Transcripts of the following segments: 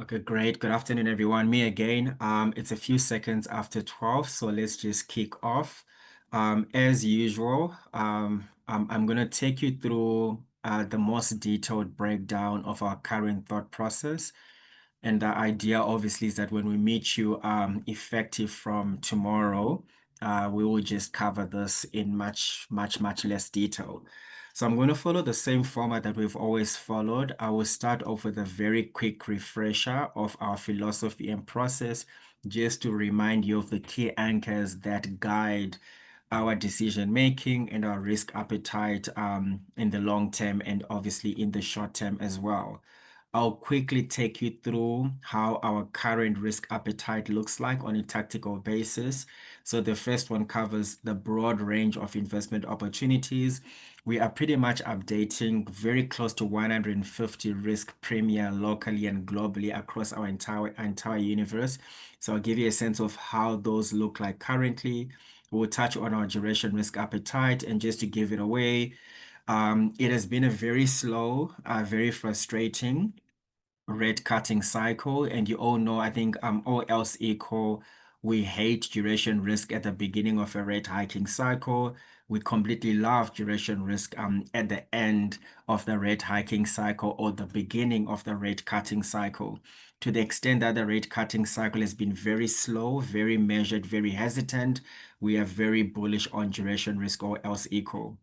Okay, great. Good afternoon, everyone. Me again. It's a few seconds after 12, so let's just kick off. As usual, I'm going to take you through the most detailed breakdown of our current thought process. And the idea, obviously, is that when we meet you effective from tomorrow, we will just cover this in much less detail. So I'm going to follow the same format that we've always followed. I will start off with a very quick refresher of our philosophy and process, just to remind you of the key anchors that guide our decision making and our risk appetite in the long term and obviously in the short term as well. I'll quickly take you through how our current risk appetite looks like on a tactical basis. So the first one covers the broad range of investment opportunities. We are pretty much updating very close to 150 risk premia locally and globally across our entire universe. So I'll give you a sense of how those look like currently. We'll touch on our duration risk appetite, and just to give it away, it has been a very slow, very frustrating rate cutting cycle. And you all know, I think, all else equal, we hate duration risk at the beginning of a rate hiking cycle. We completely love duration risk at the end of the rate hiking cycle or the beginning of the rate cutting cycle. To the extent that the rate cutting cycle has been very slow, very measured, very hesitant, we are very bullish on duration risk or else equal.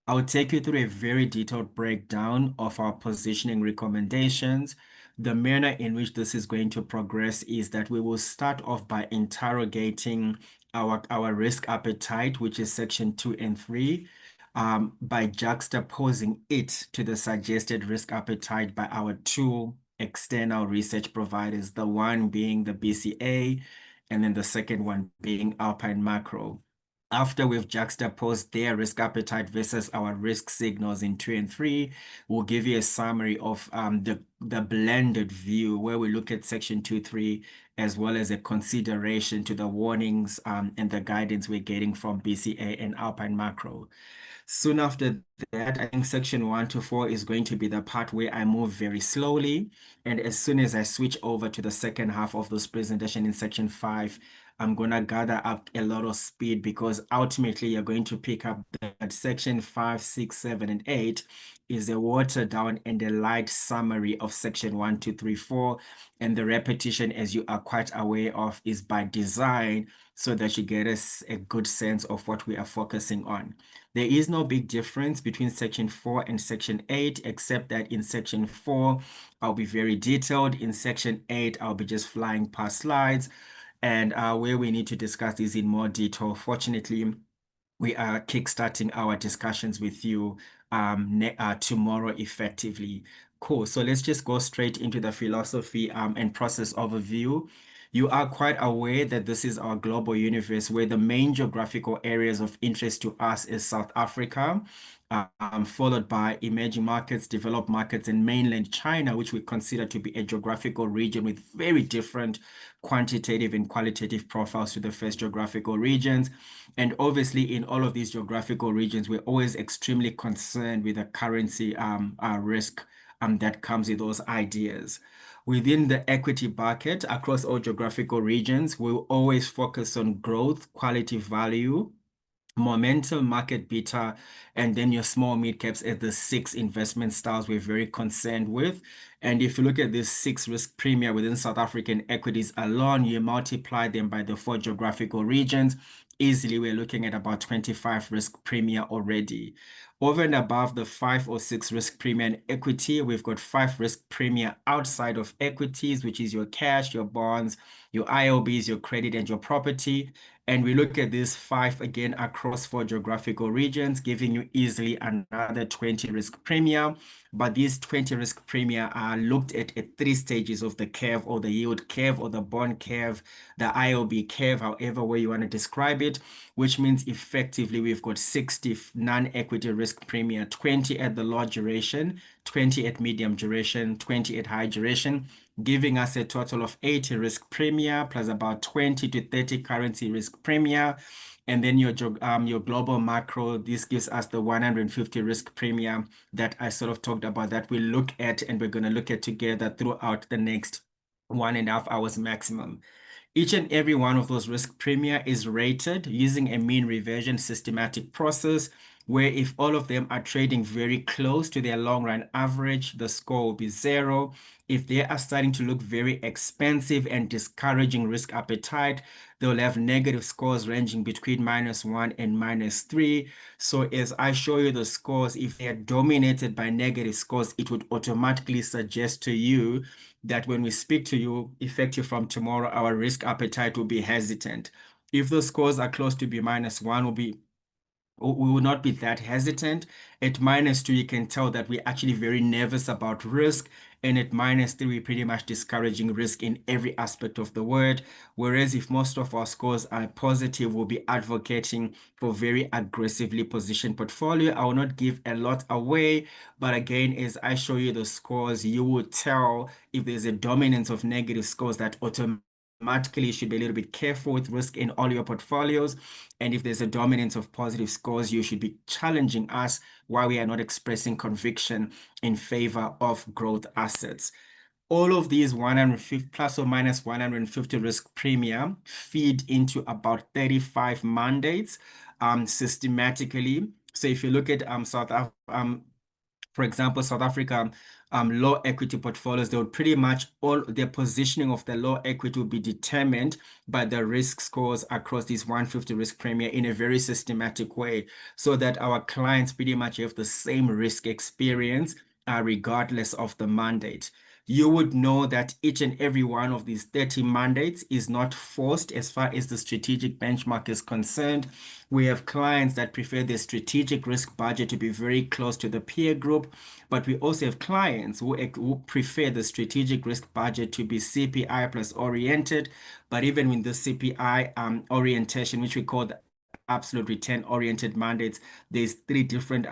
I'll take you through a very detailed breakdown of our positioning recommendations. The manner in which this is going to progress is that we will start off by interrogating our risk appetite, which is section 2 and 3, by juxtaposing it to the suggested risk appetite by our two external research providers, the one being the BCA, and then the second one being Alpine Macro. After we've juxtaposed their risk appetite versus our risk signals in 2 and 3, we'll give you a summary of the blended view where we look at section 2, 3, as well as a consideration to the warnings and the guidance we're getting from BCA and Alpine Macro. Soon after that, I think section 1 to 4 is going to be the part where I move very slowly. And as soon as I switch over to the second half of this presentation in section 5, I'm going to gather up a lot of speed, because ultimately you're going to pick up that section 5, 6, 7, and 8 is a watered down and a light summary of section 1, 2, 3, 4. And the repetition, as you are quite aware of, is by design so that you get a good sense of what we are focusing on. There is no big difference between section 4 and section 8, except that in section 4, I'll be very detailed. In section 8, I'll be just flying past slides. And where we need to discuss this in more detail, fortunately, we are kickstarting our discussions with you tomorrow effectively. Cool. So let's just go straight into the philosophy and process overview. You are quite aware that this is our global universe where the main geographical areas of interest to us is South Africa, followed by emerging markets, developed markets, and mainland China, which we consider to be a geographical region with very different quantitative and qualitative profiles to the first geographical regions. And obviously, in all of these geographical regions, we're always extremely concerned with the currency risk that comes with those ideas. Within the equity bucket, across all geographical regions, we'll always focus on growth, quality value, momentum, market beta, and then your small mid caps as the six investment styles we're very concerned with. And if you look at these six risk premium within South African equities alone, you multiply them by the four geographical regions. Easily, we're looking at about 25 risk premium already. Over and above the 5 or 6 risk premium in equity, we've got 5 risk premium outside of equities, which is your cash, your bonds, your IOBs, your credit, and your property. And we look at these 5 again across 4 geographical regions, giving you easily another 20 risk premium. But these 20 risk premium are looked at 3 stages of the curve, or the yield curve, or the bond curve, the IOB curve, however way you want to describe it, which means effectively we've got 60 non-equity risk premium, 20 at the low duration, 20 at medium duration, 20 at high duration, giving us a total of 80 risk premia plus about 20 to 30 currency risk premia. And then your global macro, this gives us the 150 risk premium that I sort of talked about that we look at and we're going to look at together throughout the next 1.5 hours maximum. Each and every one of those risk premia is rated using a mean reversion systematic process where if all of them are trading very close to their long run average, the score will be 0. If they are starting to look very expensive and discouraging risk appetite, they'll have negative scores ranging between -1 and -3. So as I show you the scores, if they are dominated by negative scores, it would automatically suggest to you that when we speak to you, effective from tomorrow, our risk appetite will be hesitant. If the scores are close to be -1, we will not be that hesitant. At -2, you can tell that we're actually very nervous about risk. And at -3, we're pretty much discouraging risk in every aspect of the word. Whereas if most of our scores are positive, we'll be advocating for very aggressively positioned portfolio. I will not give a lot away, but again, as I show you the scores, you will tell if there's a dominance of negative scores that automatically you should be a little bit careful with risk in all your portfolios. And if there's a dominance of positive scores, you should be challenging us why we are not expressing conviction in favor of growth assets. All of these 150 plus or minus 150 risk premium feed into about 35 mandates systematically. So if you look at for example, South Africa low equity portfolios, they would pretty much all their positioning of the low equity will be determined by the risk scores across these 150 risk premium in a very systematic way, so that our clients pretty much have the same risk experience regardless of the mandate. You would know that each and every one of these 30 mandates is not forced as far as the strategic benchmark is concerned. We have clients that prefer their strategic risk budget to be very close to the peer group, but we also have clients who prefer the strategic risk budget to be CPI plus oriented. But even with the CPI orientation, which we call the absolute return oriented mandates, there's three different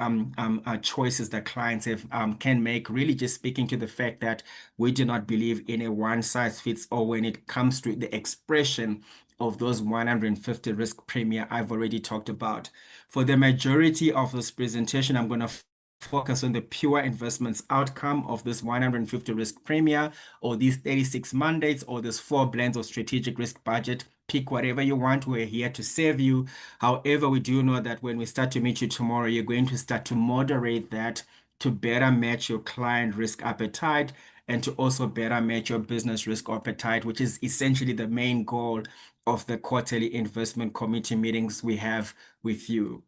choices that clients have can make, really just speaking to the fact that we do not believe in a one size fits all when it comes to the expression of those 150 risk premium I've already talked about. For the majority of this presentation, I'm going to focus on the pure investments outcome of this 150 risk premium or these 36 mandates or these 4 blends of strategic risk budget. Pick whatever you want. We're here to serve you. However, we do know that when we start to meet you tomorrow, you're going to start to moderate that to better match your client risk appetite and to also better match your business risk appetite, which is essentially the main goal of the quarterly investment committee meetings we have with you.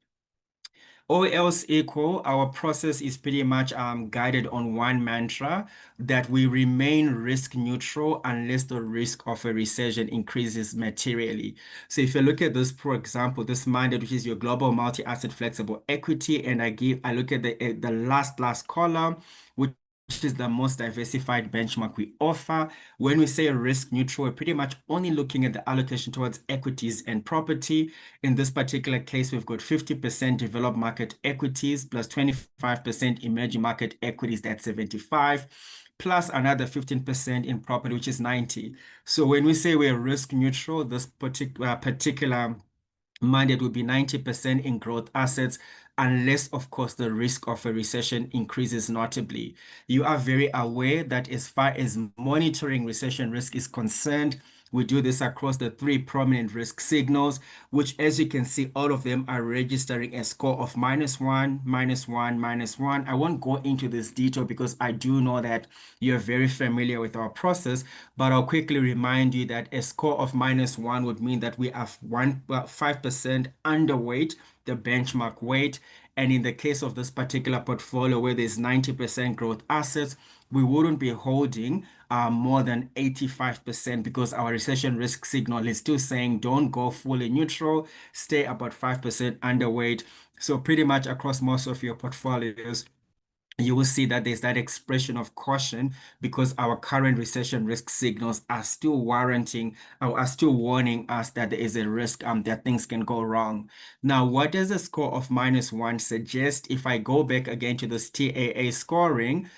All else equal, our process is pretty much guided on one mantra that we remain risk neutral unless the risk of a recession increases materially. So if you look at this, for example, this mandate, which is your global multi-asset flexible equity, and I look at the last column, which is the most diversified benchmark we offer. When we say risk neutral, we're pretty much only looking at the allocation towards equities and property. In this particular case, we've got 50% developed market equities plus 25% emerging market equities, that's 75, plus another 15% in property, which is 90. So when we say we're risk neutral, this particular mandate would be 90% in growth assets, unless, of course, the risk of a recession increases notably. You are very aware that as far as monitoring recession risk is concerned, we do this across the 3 prominent risk signals, which, as you can see, all of them are registering a score of -1, -1, -1. I won't go into this detail because I do know that you're very familiar with our process, but I'll quickly remind you that a score of -1 would mean that we are 5% underweight the benchmark weight. And in the case of this particular portfolio where there's 90% growth assets, we wouldn't be holding more than 85% because our recession risk signal is still saying don't go fully neutral, stay about 5% underweight. So pretty much across most of your portfolios, you will see that there's that expression of caution because our current recession risk signals are still warranting or are still warning us that there is a risk that things can go wrong. Now, what does a score of -1 suggest? If I go back again to this TAA scoring,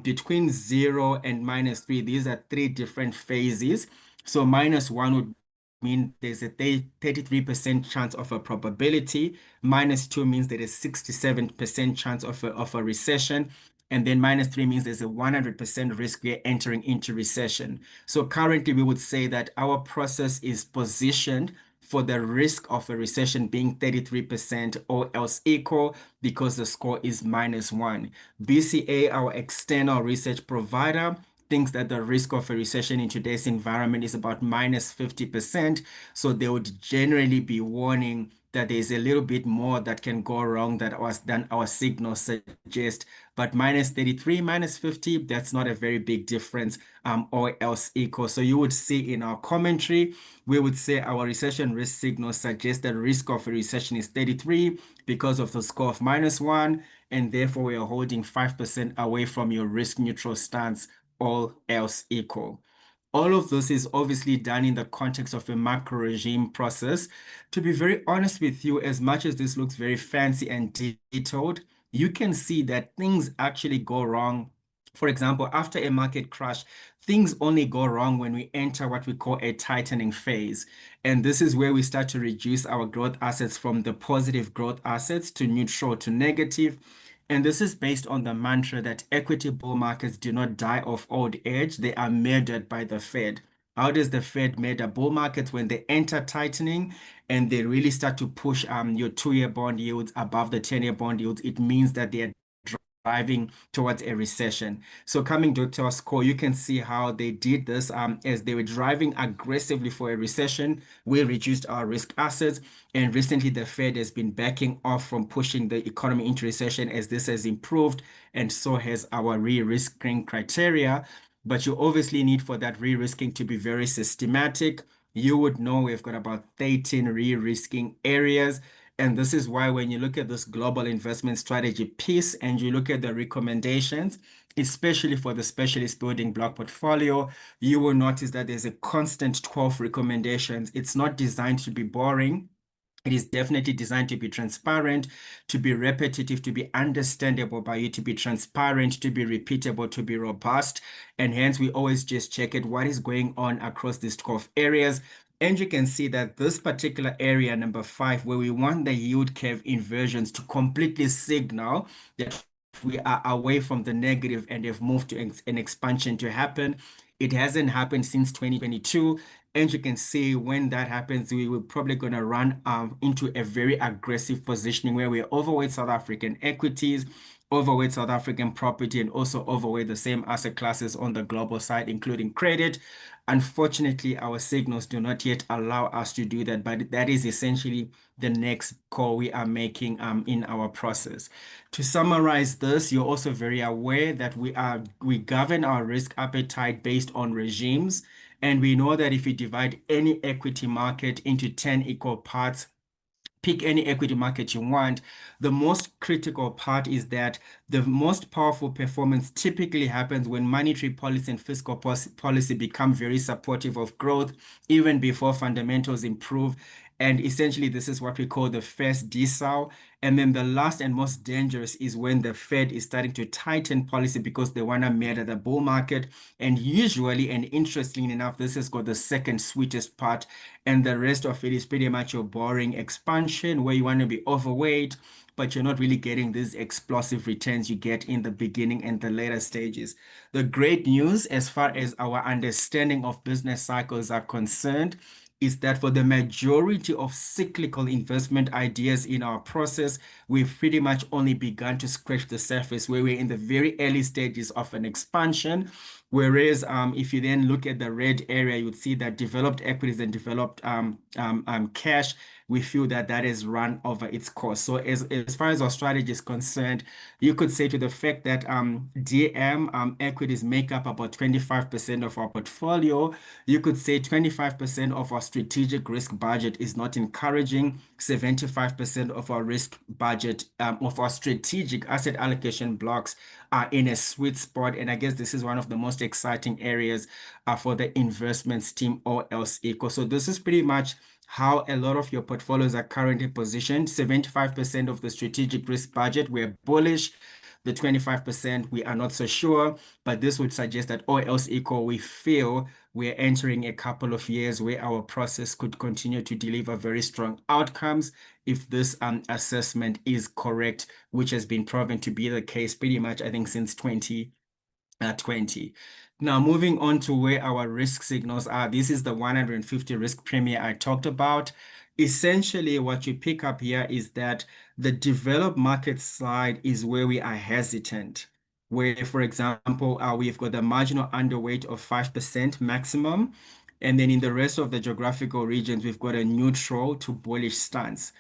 between 0 and -3, these are 3 different phases. So -1 would mean there's a 33% chance of a probability. -2 means there is 67% chance of a recession. And then -3 means there's a 100% risk we're entering into recession. So currently, we would say that our process is positioned for the risk of a recession being 33% or else equal because the score is -1. BCA, our external research provider, thinks that the risk of a recession in today's environment is about -50%. So they would generally be warning that there's a little bit more that can go wrong than our signals suggest. But -33, -50, that's not a very big difference, or else equal. So you would see in our commentary, we would say our recession risk signal suggests that risk of a recession is 33 because of the score of -1, and therefore we are holding 5% away from your risk neutral stance, all else equal. All of this is obviously done in the context of a macro regime process. To be very honest with you, as much as this looks very fancy and detailed, you can see that things actually go wrong. For example, after a market crash, things only go wrong when we enter what we call a tightening phase. And this is where we start to reduce our growth assets from the positive growth assets to neutral to negative. And this is based on the mantra that equity bull markets do not die of old age, they are murdered by the Fed. How does the Fed murder bull markets? When they enter tightening and they really start to push your 2-year bond yields above the 10-year bond yields, it means that they are driving towards a recession. So coming to our score, you can see how they did this as they were driving aggressively for a recession. We reduced our risk assets, and recently the Fed has been backing off from pushing the economy into recession as this has improved, and so has our re-risking criteria. But you obviously need for that re-risking to be very systematic. You would know we've got about 13 re-risking areas. And this is why when you look at this global investment strategy piece and you look at the recommendations, especially for the specialist building block portfolio, you will notice that there's a constant 12 recommendations. It's not designed to be boring. It is definitely designed to be transparent, to be repetitive, to be understandable by you, to be transparent, to be repeatable, to be robust. And hence, we always just check it, what is going on across these 12 areas. And you can see that this particular area, number 5, where we want the yield curve inversions to completely signal that we are away from the negative and have moved to an expansion to happen. It hasn't happened since 2022. And you can see when that happens, we will probably going to run into a very aggressive positioning where we're overweight South African equities, overweight South African property, and also overweight the same asset classes on the global side, including credit. Unfortunately, our signals do not yet allow us to do that, but that is essentially the next call we are making in our process. To summarize this, you're also very aware that we govern our risk appetite based on regimes. And we know that if you divide any equity market into 10 equal parts, pick any equity market you want, the most critical part is that the most powerful performance typically happens when monetary policy and fiscal policy become very supportive of growth, even before fundamentals improve. And essentially, this is what we call the first decile. And then the last and most dangerous is when the Fed is starting to tighten policy because they want to mirror the bull market. And usually, and interestingly enough, this has got the second sweetest part, and the rest of it is pretty much your boring expansion where you want to be overweight, but you're not really getting these explosive returns you get in the beginning and the later stages. The great news, as far as our understanding of business cycles are concerned, is that for the majority of cyclical investment ideas in our process, we've pretty much only begun to scratch the surface where we're in the very early stages of an expansion. Whereas if you then look at the red area, you would see that developed equities and developed cash, we feel that that is run over its course. So as far as our strategy is concerned, you could say to the fact that DM equities make up about 25% of our portfolio, you could say 25% of our strategic risk budget is not encouraging, 75% of our risk budget of our strategic asset allocation blocks are in a sweet spot. And I guess this is one of the most exciting areas for the investments team, all else equal. So this is pretty much how a lot of your portfolios are currently positioned. 75% of the strategic risk budget, we're bullish. The 25%, we are not so sure, but this would suggest that all else equal, we feel we're entering a couple of years where our process could continue to deliver very strong outcomes if this assessment is correct, which has been proven to be the case pretty much, I think, since 2020. Now, moving on to where our risk signals are, this is the 150 risk premium I talked about. Essentially, what you pick up here is that the developed market slide is where we are hesitant, where, for example, we've got the marginal underweight of 5% maximum. And then in the rest of the geographical regions, we've got a neutral to bullish stance.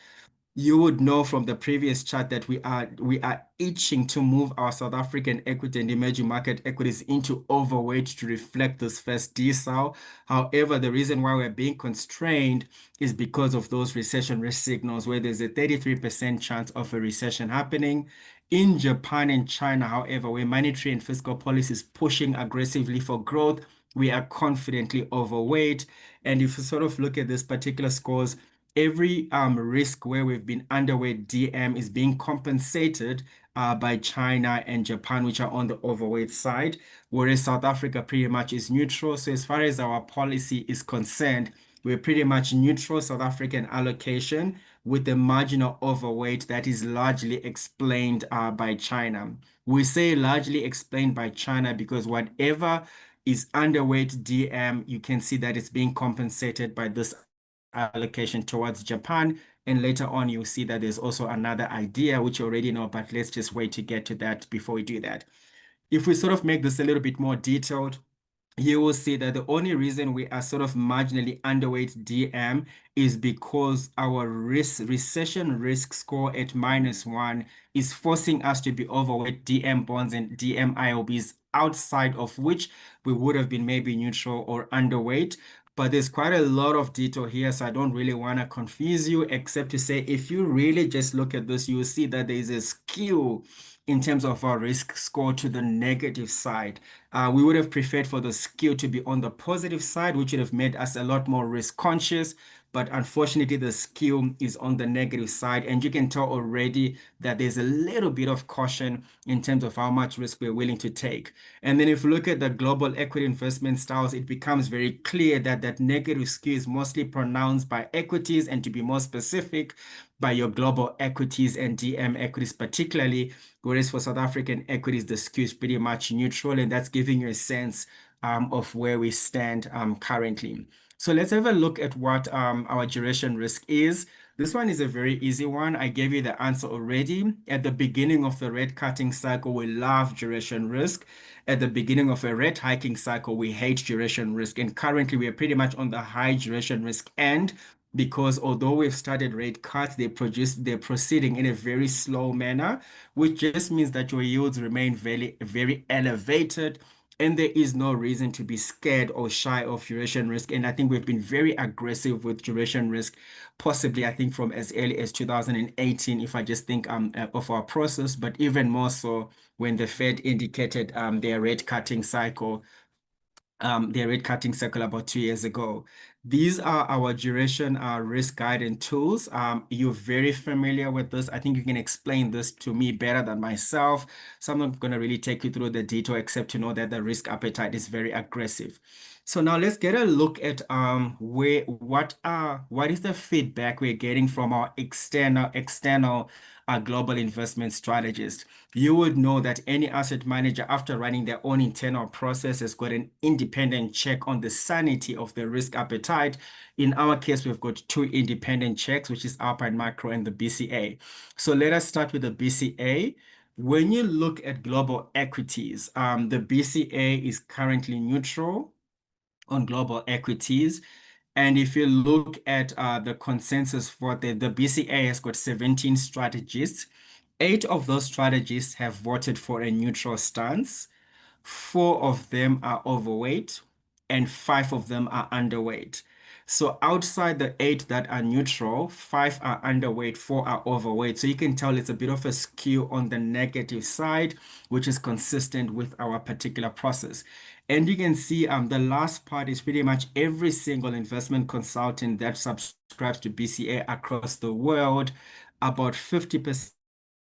You would know from the previous chart that we are itching to move our South African equity and emerging market equities into overweight to reflect this first decel. However, the reason why we're being constrained is because of those recession risk signals, where there's a 33% chance of a recession happening. In Japan and China, however, where monetary and fiscal policy is pushing aggressively for growth, we are confidently overweight. And if you sort of look at this particular scores, every risk where we've been underweight DM is being compensated by China and Japan, which are on the overweight side, whereas South Africa pretty much is neutral. So as far as our policy is concerned, we're pretty much neutral South African allocation with the marginal overweight that is largely explained by China. We say largely explained by China because whatever is underweight DM, you can see that it's being compensated by this allocation towards Japan. And later on, you'll see that there's also another idea, which you already know, but let's just wait to get to that before we do that. If we sort of make this a little bit more detailed, you will see that the only reason we are sort of marginally underweight DM is because our recession risk score at -1 is forcing us to be overweight DM bonds and DM IOBs, outside of which we would have been maybe neutral or underweight. But there's quite a lot of detail here, so I don't really want to confuse you, except to say if you really just look at this, you'll see that there is a skew in terms of our risk score to the negative side. We would have preferred for the skew to be on the positive side, which would have made us a lot more risk conscious. But unfortunately, the skew is on the negative side. And you can tell already that there's a little bit of caution in terms of how much risk we're willing to take. And then if you look at the global equity investment styles, it becomes very clear that that negative skew is mostly pronounced by equities, and to be more specific, by your global equities and DM equities particularly. Whereas for South African equities, the skew is pretty much neutral, and that's giving you a sense of where we stand currently. So let's have a look at what our duration risk is. This one is a very easy one. I gave you the answer already. At the beginning of the rate cutting cycle, we love duration risk. At the beginning of a rate hiking cycle, we hate duration risk. And currently, we are pretty much on the high duration risk end, because although we've started rate cuts, they're proceeding in a very slow manner, which just means that your yields remain very, very elevated, and there is no reason to be scared or shy of duration risk. And I think we've been very aggressive with duration risk, possibly I think from as early as 2018, if I just think of our process, but even more so when the Fed indicated their rate cutting cycle about 2 years ago. These are our duration risk guidance tools. You're very familiar with this. I think you can explain this to me better than myself. So I'm not going to really take you through the detail, except to know that the risk appetite is very aggressive. So now let's get a look at what is the feedback we're getting from our external global investment strategist. You would know that any asset manager, after running their own internal process, has got an independent check on the sanity of the risk appetite. In our case, we've got two independent checks, which is Alpine Macro and the BCA. So let us start with the BCA. When you look at global equities, the BCA is currently neutral on global equities. And if you look at the consensus for the BCA has got 17 strategists. 8 of those strategists have voted for a neutral stance. 4 of them are overweight, and 5 of them are underweight. So outside the 8 that are neutral, 5 are underweight, 4 are overweight. So you can tell it's a bit of a skew on the negative side, which is consistent with our particular process. And you can see the last part is pretty much every single investment consultant that subscribes to BCA across the world. About 50%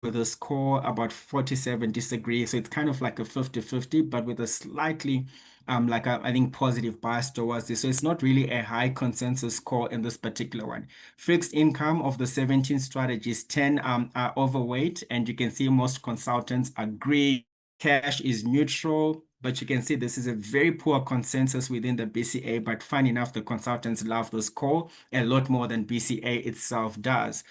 with a score, about 47 disagree. So it's kind of like a 50-50, but with a slightly like I think positive bias towards this. So it's not really a high consensus call in this particular one. Fixed income of the 17 strategies, 10 are overweight, and you can see most consultants agree. Cash is neutral, but you can see this is a very poor consensus within the BCA. But fun enough, the consultants love this call a lot more than BCA itself does.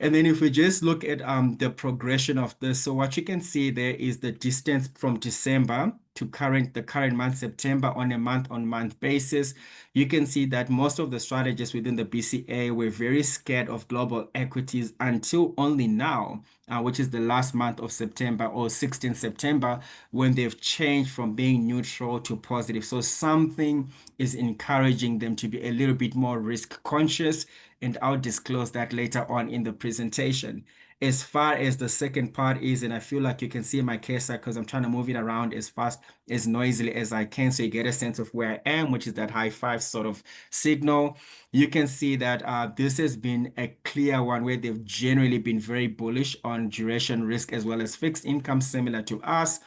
And then if we just look at the progression of this, so what you can see there is the distance from December to the current month, September, on a month-on-month basis. You can see that most of the strategists within the BCA were very scared of global equities until only now, which is the last month of September or 16 September, when they've changed from being neutral to positive. So something is encouraging them to be a little bit more risk conscious, and I'll disclose that later on in the presentation. As far as the second part is, and I feel like you can see my cursor because I'm trying to move it around as fast, as noisily as I can, so you get a sense of where I am, which is that high five sort of signal. You can see that this has been a clear one where they've generally been very bullish on duration risk as well as fixed income, similar to us.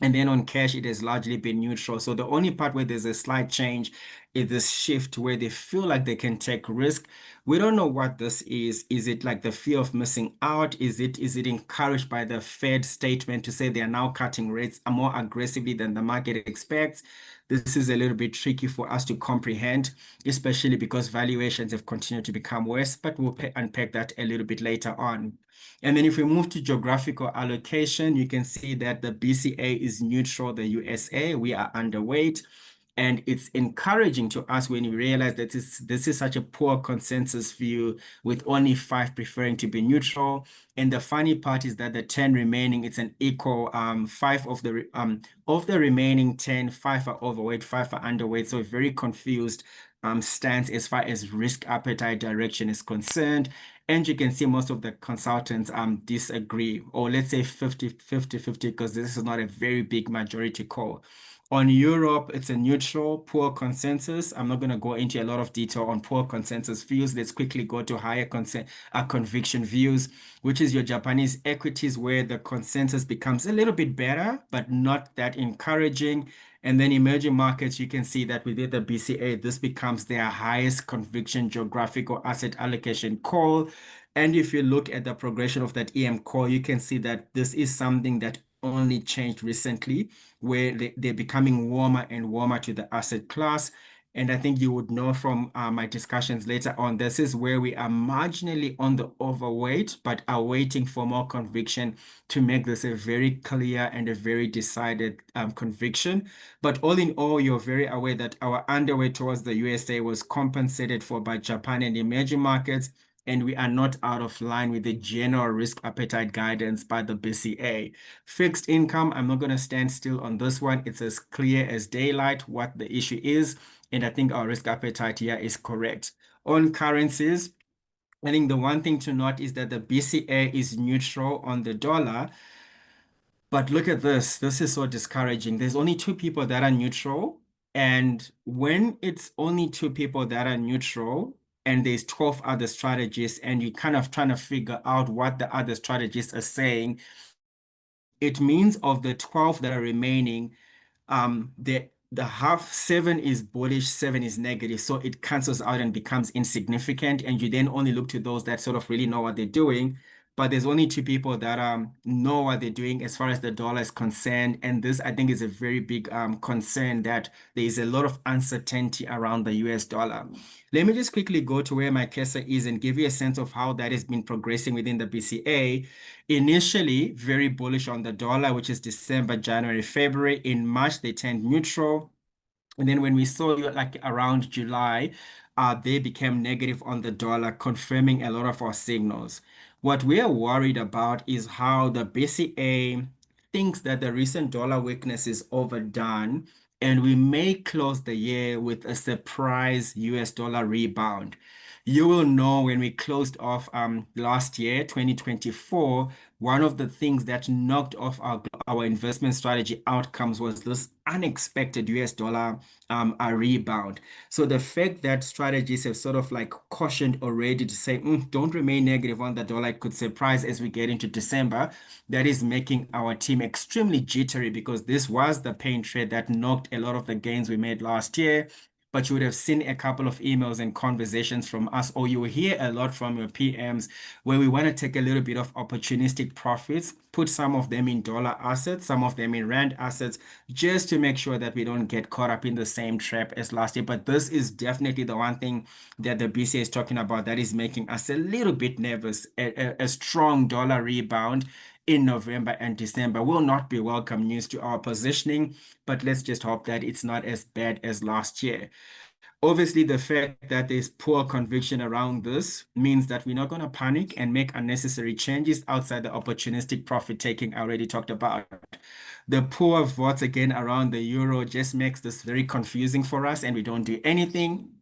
And then on cash, it has largely been neutral. So the only part where there's a slight change is this shift where they feel like they can take risk. We don't know what this is. Is it like the fear of missing out? Is it encouraged by the Fed statement to say they are now cutting rates more aggressively than the market expects? This is a little bit tricky for us to comprehend, especially because valuations have continued to become worse, but we'll unpack that a little bit later on. And then if we move to geographical allocation, you can see that the BCA is neutral, the USA, we are underweight. And it's encouraging to us when we realize that this is such a poor consensus view, with only 5 preferring to be neutral. And the funny part is that the 10 remaining, it's an equal 5 of the remaining 10, 5 are overweight, 5 are underweight. So a very confused stance as far as risk appetite direction is concerned. And you can see most of the consultants disagree, or let's say 50-50, because this is not a very big majority call. On Europe, it's a neutral, poor consensus. I'm not going to go into a lot of detail on poor consensus views. Let's quickly go to higher conviction views, which is your Japanese equities, where the consensus becomes a little bit better, but not that encouraging. And then emerging markets, you can see that within the BCA, this becomes their highest conviction geographical asset allocation call. And if you look at the progression of that EM call, you can see that this is something that only changed recently, where they're becoming warmer and warmer to the asset class. And I think you would know from my discussions later on, this is where we are marginally on the overweight, but are waiting for more conviction to make this a very clear and a very decided conviction. But all in all, you're very aware that our underweight towards the USA was compensated for by Japan and emerging markets, and we are not out of line with the general risk appetite guidance by the BCA. Fixed income, I'm not going to stand still on this one. It's as clear as daylight what the issue is, and I think our risk appetite here is correct. On currencies, I think the one thing to note is that the BCA is neutral on the dollar. But look at this. This is so discouraging. There's only 2 people that are neutral. And when it's only 2 people that are neutral and there's 12 other strategists, and you're kind of trying to figure out what the other strategists are saying, it means of the 12 that are remaining, the half 7 is bullish, 7 is negative, so it cancels out and becomes insignificant, and you then only look to those that sort of really know what they're doing. But there's only 2 people that know what they're doing as far as the dollar is concerned, and this I think is a very big concern, that there is a lot of uncertainty around the US dollar. Let me just quickly go to where my cursor is and give you a sense of how that has been progressing within the BCA. Initially, very bullish on the dollar, which is December, January, February. In March, they turned neutral. And then when we saw like around July, they became negative on the dollar, confirming a lot of our signals. What we are worried about is how the BCA thinks that the recent dollar weakness is overdone, and we may close the year with a surprise US dollar rebound. You will know when we closed off last year, 2024, one of the things that knocked off our investment strategy outcomes was this unexpected US dollar a rebound. So the fact that strategists have sort of like cautioned already to say, don't remain negative on the dollar, it could surprise as we get into December. That is making our team extremely jittery because this was the pain trade that knocked a lot of the gains we made last year. But you would have seen a couple of emails and conversations from us, or you will hear a lot from your PMs where we want to take a little bit of opportunistic profits, put some of them in dollar assets, some of them in rand assets, just to make sure that we don't get caught up in the same trap as last year. But this is definitely the one thing that the BCA is talking about that is making us a little bit nervous. A strong dollar rebound in November and December will not be welcome news to our positioning, but let's just hope that it's not as bad as last year. Obviously, the fact that there's poor conviction around this means that we're not going to panic and make unnecessary changes outside the opportunistic profit taking I already talked about. The poor votes again around the euro just makes this very confusing for us, and we don't do anything.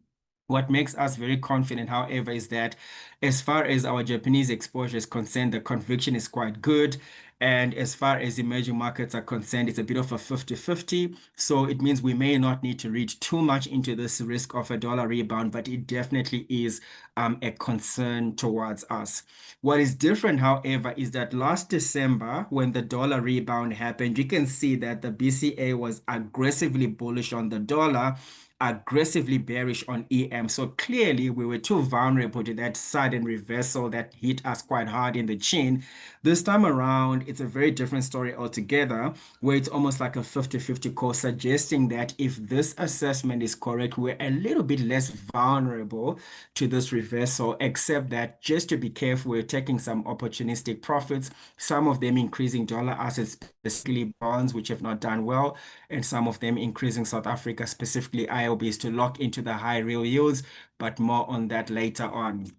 What makes us very confident, however, is that as far as our Japanese exposure is concerned, the conviction is quite good. And as far as emerging markets are concerned, it's a bit of a 50-50. So it means we may not need to read too much into this risk of a dollar rebound, but it definitely is a concern towards us. What is different, however, is that last December, when the dollar rebound happened, you can see that the BCA was aggressively bullish on the dollar, aggressively bearish on EM. So clearly, we were too vulnerable to that sudden reversal that hit us quite hard in the chin. This time around, it's a very different story altogether, where it's almost like a 50-50 call, suggesting that if this assessment is correct, we're a little bit less vulnerable to this reversal, except that just to be careful, we're taking some opportunistic profits, some of them increasing dollar assets, specifically bonds, which have not done well, and some of them increasing South Africa, specifically IOBs, to lock into the high real yields, but more on that later on.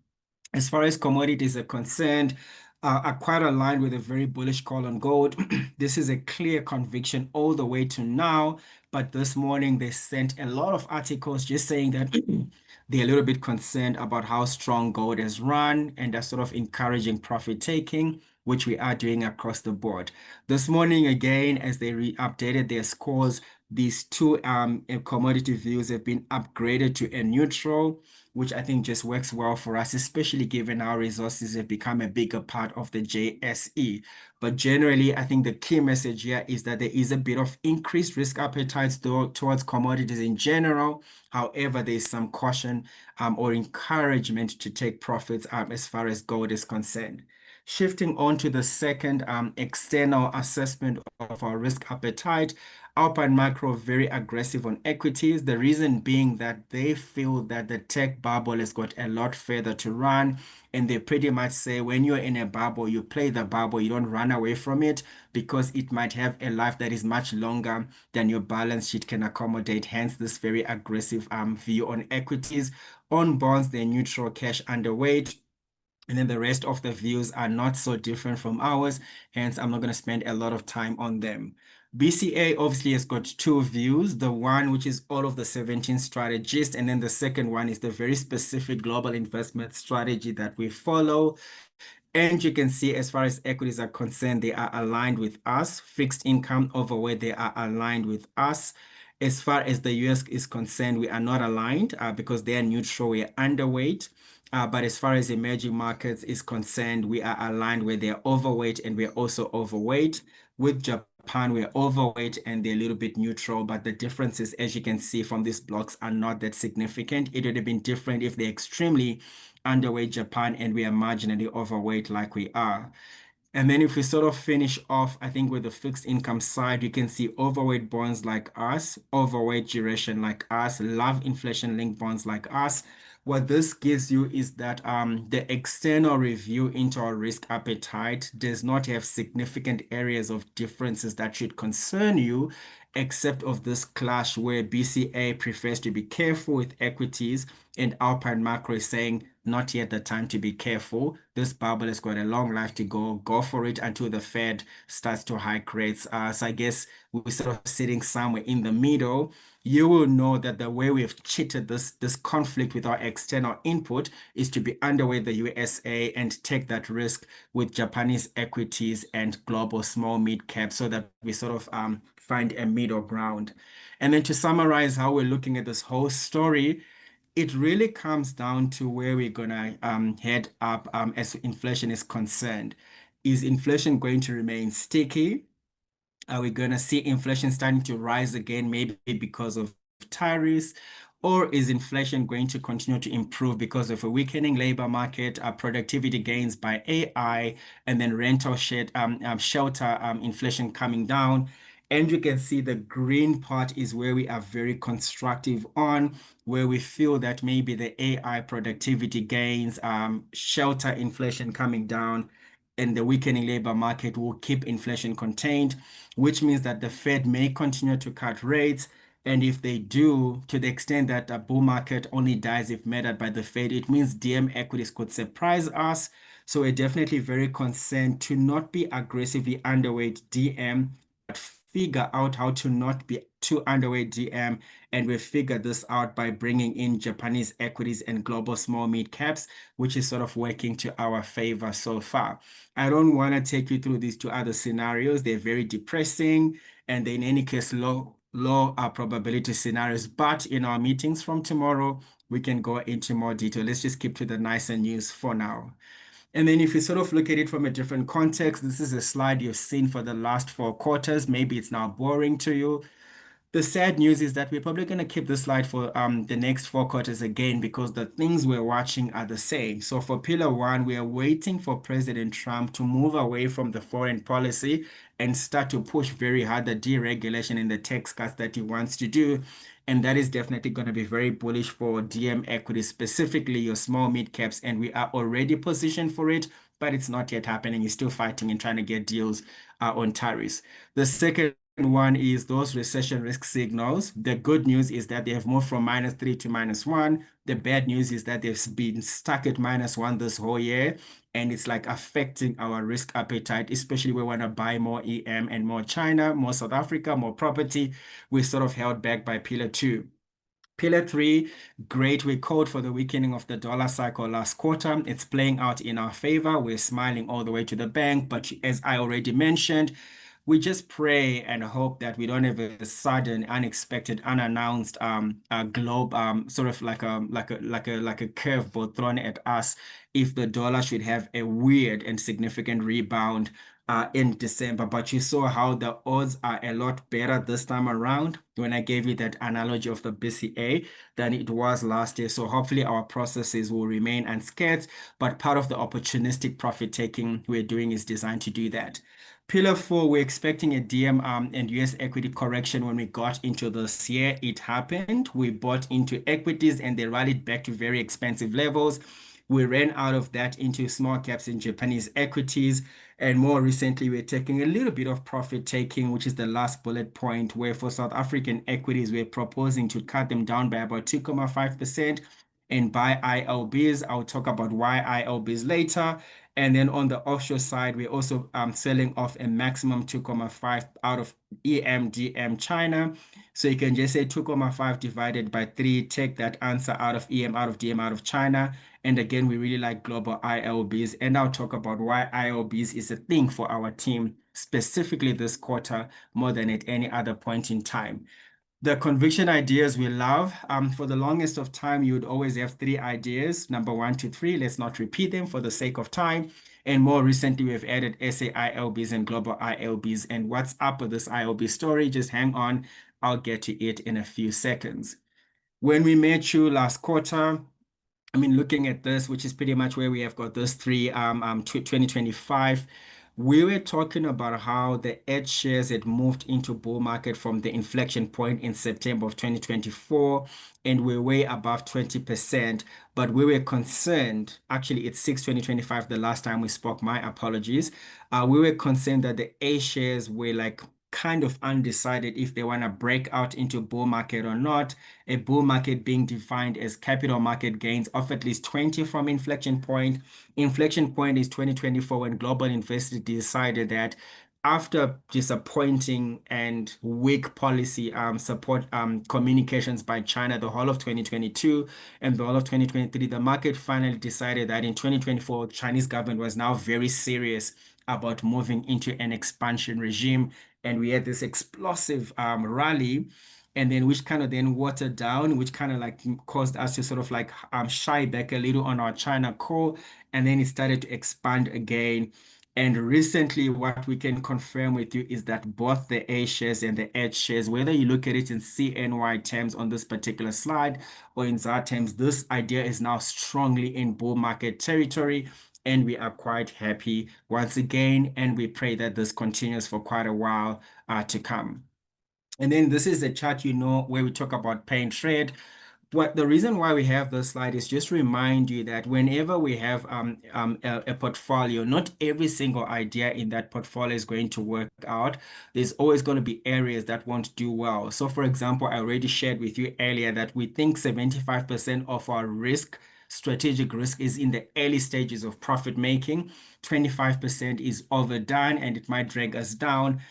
As far as commodities are concerned, are quite aligned with a very bullish call on gold. This is a clear conviction all the way to now, but this morning they sent a lot of articles just saying that they're a little bit concerned about how strong gold has run and are sort of encouraging profit taking, which we are doing across the board. This morning, again, as they updated their scores, these two commodity views have been upgraded to a neutral, which I think just works well for us, especially given our resources have become a bigger part of the JSE. But generally, I think the key message here is that there is a bit of increased risk appetite towards commodities in general. However, there's some caution or encouragement to take profits as far as gold is concerned. Shifting on to the second external assessment of our risk appetite, Alpine Macro very aggressive on equities. The reason being that they feel that the tech bubble has got a lot further to run. And they pretty much say when you're in a bubble, you play the bubble, you don't run away from it because it might have a life that is much longer than your balance sheet can accommodate. Hence, this very aggressive view on equities. On bonds, they're neutral, cash underweight. And then the rest of the views are not so different from ours. Hence, I'm not going to spend a lot of time on them. BCA obviously has got two views. The one, which is all of the 17 strategists, and then the second one is the very specific global investment strategy that we follow. And you can see as far as equities are concerned, they are aligned with us. Fixed income overweight, they are aligned with us. As far as the US is concerned, we are not aligned because they are neutral, we are underweight. But as far as emerging markets is concerned, we are aligned where they're overweight and we're also overweight. With Japan, we're overweight and they're a little bit neutral, but the differences, as you can see from these blocks, are not that significant. It would have been different if they're extremely underweight Japan and we are marginally overweight like we are. And then if we sort of finish off, I think with the fixed income side, you can see overweight bonds like us, overweight duration like us, love inflation-linked bonds like us. What this gives you is that the external review into our risk appetite does not have significant areas of differences that should concern you. except of this clash where BCA prefers to be careful with equities and Alpine Macro is saying not yet the time to be careful. This bubble has got a long life to go. Go for it until the Fed starts to hike rates. So I guess we're sort of sitting somewhere in the middle. You will know that the way we've cheated this conflict with our external input is to be underweight the USA and take that risk with Japanese equities and global small mid cap so that we sort of find a middle ground. And then to summarize how we're looking at this whole story, it really comes down to where we're gonna head up as inflation is concerned. Is inflation going to remain sticky? Are we going to see inflation starting to rise again, maybe because of tariffs? Or is inflation going to continue to improve because of a weakening labor market, productivity gains by AI, and then rental shelter inflation coming down? And you can see the green part is where we are very constructive on, where we feel that maybe the AI productivity gains, shelter inflation coming down, and the weakening labor market will keep inflation contained, which means that the Fed may continue to cut rates. And if they do, to the extent that a bull market only dies if murdered by the Fed, it means DM equities could surprise us. So we're definitely very concerned to not be aggressively underweight DM, but figure out how to not be too underweight DM. And we figured this out by bringing in Japanese equities and global small mid caps, which is sort of working to our favor so far. I don't want to take you through these two other scenarios. They're very depressing and they're in any case low probability scenarios. But in our meetings from tomorrow, we can go into more detail. Let's just keep to the nicer news for now. And then if you sort of look at it from a different context, this is a slide you've seen for the last 4 quarters. Maybe it's now boring to you. The sad news is that we're probably going to keep this slide for the next 4 quarters again because the things we're watching are the same. So for pillar one, we are waiting for President Trump to move away from the foreign policy and start to push very hard the deregulation and the tax cuts that he wants to do. And that is definitely going to be very bullish for DM equity, specifically your small mid caps. And we are already positioned for it, but it's not yet happening. He's still fighting and trying to get deals on tariffs. The second one is those recession risk signals. The good news is that they have moved from -3 to -1. The bad news is that they've been stuck at -1 this whole year, and it's like affecting our risk appetite, especially we want to buy more EM and more China, more South Africa, more property. We're sort of held back by pillar two. Pillar three, great. We called for the weakening of the dollar cycle last quarter. It's playing out in our favor. We're smiling all the way to the bank. But as I already mentioned, we just pray and hope that we don't have a sudden, unexpected, unannounced globe sort of like a curveball thrown at us if the dollar should have a weird and significant rebound in December. But you saw how the odds are a lot better this time around when I gave you that analogy of the BCA than it was last year. So hopefully our processes will remain unscathed, but part of the opportunistic profit taking we're doing is designed to do that. Pillar four, we're expecting a DM and US equity correction when we got into this year. It happened. We bought into equities and they rallied back to very expensive levels. We ran out of that into small caps in Japanese equities. And more recently, we're taking a little bit of profit taking, which is the last bullet point, where for South African equities, we're proposing to cut them down by about 2.5% and buy ILBs. I'll talk about why ILBs later. And then on the offshore side, we're also selling off a maximum 2.5 out of EMDM China. So you can just say 2.5 divided by 3, take that answer out of EM, out of DM, out of China. And again, we really like global ILBs. And I'll talk about why ILBs is a thing for our team, specifically this quarter, more than at any other point in time. The conviction ideas we love. For the longest of time, you would always have 3 ideas, number 1 to 3. Let's not repeat them for the sake of time. And more recently, we've added SAILBs and global ILBs. And what's up with this ILB story? Just hang on. I'll get to it in a few seconds. When we met you last quarter, I mean, looking at this, which is pretty much where we have got those three 2025, we were talking about how the edge shares had moved into bull market from the inflection point in September of 2024, and we're way above 20%. But we were concerned, actually, it's 6/2025, the last time we spoke, my apologies. We were concerned that the A shares were like kind of undecided if they want to break out into bull market or not. A bull market being defined as capital market gains of at least 20 from inflection point. Inflection point is 2024 when global investors decided that after disappointing and weak policy support communications by China the whole of 2022 and the whole of 2023, the market finally decided that in 2024, the Chinese government was now very serious about moving into an expansion regime. And we had this explosive rally, and then which kind of then watered down, which kind of like caused us to sort of like shy back a little on our China call, and then it started to expand again. And recently, what we can confirm with you is that both the A shares and the H shares, whether you look at it in CNY terms on this particular slide or in ZAR terms, this idea is now strongly in bull market territory. And we are quite happy once again. And we pray that this continues for quite a while to come. And then this is a chart, where we talk about pay and trade. What the reason why we have this slide is just to remind you that whenever we have a portfolio, not every single idea in that portfolio is going to work out. There's always going to be areas that won't do well. So, for example, I already shared with you earlier that we think 75% of our strategic risk, is in the early stages of profit making. 25% is overdone and it might drag us down.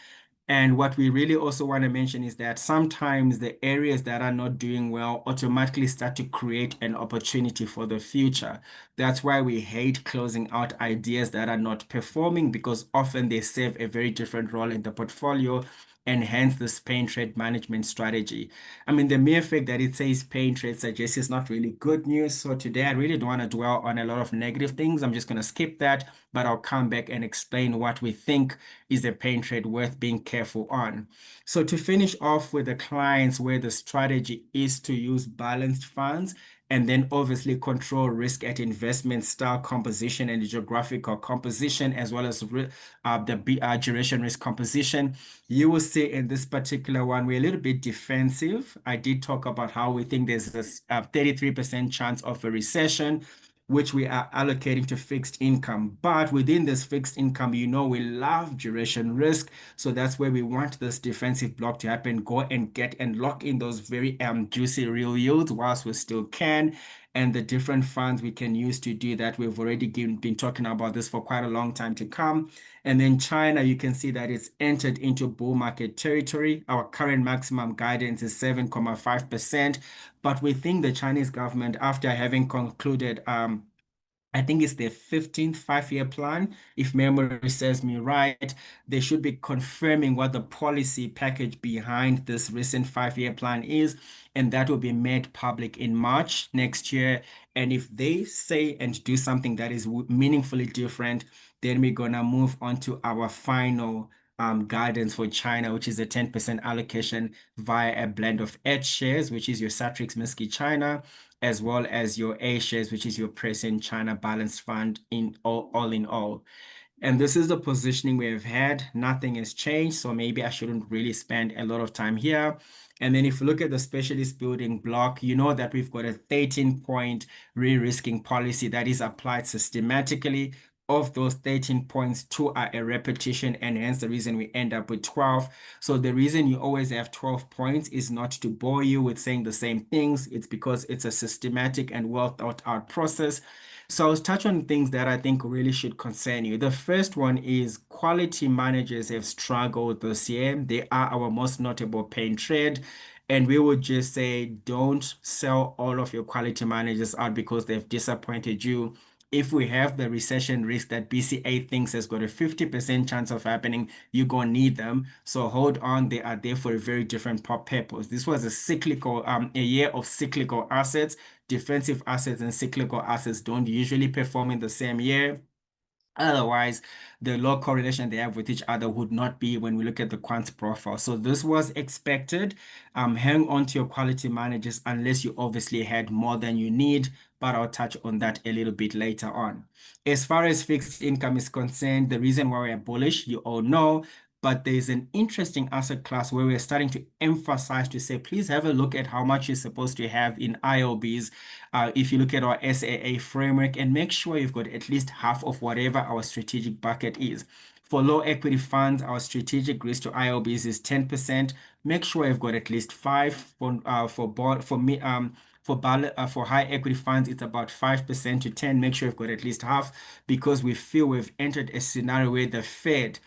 And what we really also want to mention is that sometimes the areas that are not doing well automatically start to create an opportunity for the future. That's why we hate closing out ideas that are not performing, because often they serve a very different role in the portfolio, and hence this pay and trade management strategy. I mean, the mere fact that it says pay and trade suggests it's not really good news. So today I really don't want to dwell on a lot of negative things. I'm just going to skip that, but I'll come back and explain what we think is a pay and trade worth being careful on. So to finish off with the clients where the strategy is to use balanced funds and then obviously control risk at investment style composition and geographical composition, as well as the duration risk composition. You will see in this particular one, we're a little bit defensive. I did talk about how we think there's this 33% chance of a recession, which we are allocating to fixed income. But within this fixed income, we love duration risk. So that's where we want this defensive block to happen. Go and get and lock in those very juicy real yields whilst we still can. And the different funds we can use to do that. We've already been talking about this for quite a long time to come. And then China, you can see that it's entered into bull market territory. Our current maximum guidance is 7.5%. But we think the Chinese government, after having concluded, I think it's their 15th five-year plan. If memory serves me right, they should be confirming what the policy package behind this recent five-year plan is, and that will be made public in March next year. And if they say and do something that is meaningfully different, then we're gonna move on to our final guidance for China, which is a 10% allocation via a blend of H shares, which is your Satrix Misky China, as well as your A shares, which is your present China Balanced Fund all in all. And this is the positioning we have had. Nothing has changed, so maybe I shouldn't really spend a lot of time here. And then if you look at the specialist building block, you know that we've got a 13-point re-risking policy that is applied systematically. Of those 13 points, 2 are a repetition, and hence the reason we end up with 12. So the reason you always have 12 points is not to bore you with saying the same things. It's because it's a systematic and well thought out process. So I'll touch on things that I think really should concern you. The first one is quality managers have struggled this year. They are our most notable pay and trade. And we would just say, don't sell all of your quality managers out because they've disappointed you. If we have the recession risk that BCA thinks has got a 50% chance of happening, you're going to need them. So hold on, they are there for a very different purpose. This was a year of cyclical assets. Defensive assets and cyclical assets don't usually perform in the same year. Otherwise, the low correlation they have with each other would not be when we look at the quant profile. So this was expected. Hang on to your quality managers unless you obviously had more than you need, but I'll touch on that a little bit later on. As far as fixed income is concerned, the reason why we're bullish, you all know, but there's an interesting asset class where we're starting to emphasize to say, please have a look at how much you're supposed to have in IOBs. If you look at our SAA framework, and make sure you've got at least half of whatever our strategic bucket is. For low equity funds, our strategic risk to ILBs is 10%. Make sure you've got at least five. For high equity funds, it's about 5% to 10. Make sure you've got at least half because we feel we've entered a scenario where the Fed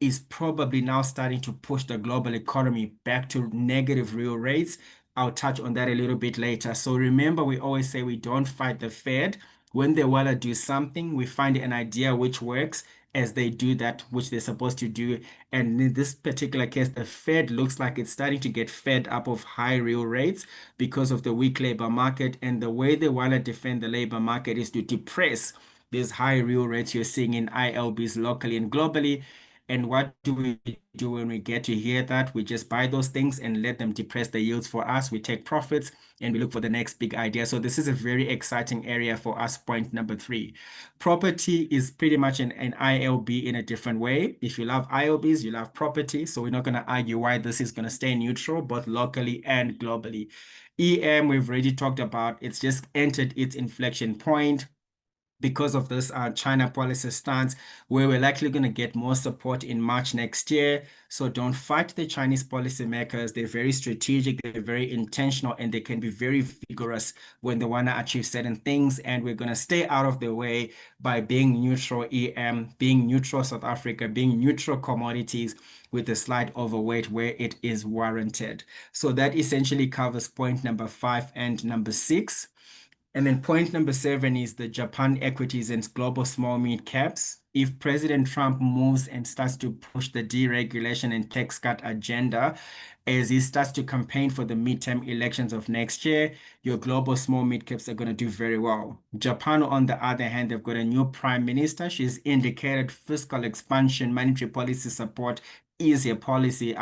is probably now starting to push the global economy back to negative real rates. I'll touch on that a little bit later. So remember, we always say we don't fight the Fed. When they want to do something, we find an idea which works as they do that which they're supposed to do. And in this particular case, the Fed looks like it's starting to get fed up of high real rates because of the weak labor market. And the way they want to defend the labor market is to depress these high real rates you're seeing in ILBs locally and globally. And what do we do when we get to hear that? We just buy those things and let them depress the yields for us. We take profits and we look for the next big idea. So this is a very exciting area for us. Point number three. Property is pretty much an ILB in a different way. If you love ILBs, you love property. So we're not going to argue why this is going to stay neutral, both locally and globally. EM, we've already talked about. It's just entered its inflection point because of this China policy stance, where we're likely going to get more support in March next year. So don't fight the Chinese policymakers. They're very strategic, they're very intentional, and they can be very vigorous when they want to achieve certain things. And we're going to stay out of the way by being neutral EM, being neutral South Africa, being neutral commodities with a slight overweight where it is warranted. So that essentially covers point number 5 and number 6. And then point number 7 is the Japan equities and global small mid caps. If President Trump moves and starts to push the deregulation and tax cut agenda, as he starts to campaign for the midterm elections of next year, your global small mid caps are going to do very well. Japan, on the other hand, they've got a new prime minister. She's indicated fiscal expansion, monetary policy support is a policy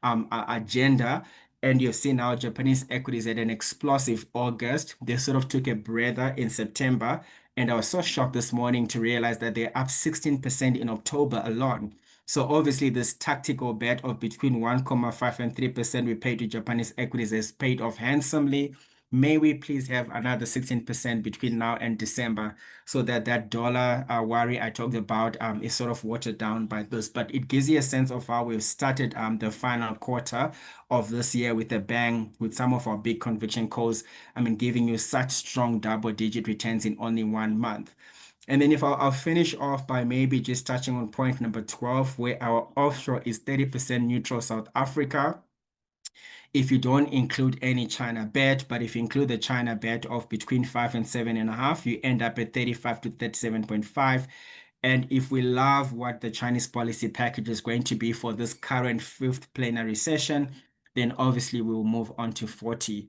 agenda. And you've seen how Japanese equities had an explosive August. They sort of took a breather in September. And I was so shocked this morning to realize that they're up 16% in October alone. So obviously, this tactical bet of between 1.5 and 3% we paid to Japanese equities has paid off handsomely. May we please have another 16% between now and December so that that dollar worry I talked about is sort of watered down by this. But it gives you a sense of how we've started the final quarter of this year with a bang with some of our big conviction calls. I mean, giving you such strong double-digit returns in only 1 month. And then if I'll finish off by maybe just touching on point number 12, where our offshore is 30% neutral South Africa. If you don't include any China bet, but if you include the China bet of between 5 and 7.5, you end up at 35 to 37.5. And if we love what the Chinese policy package is going to be for this current fifth plenary session, then obviously we will move on to 40.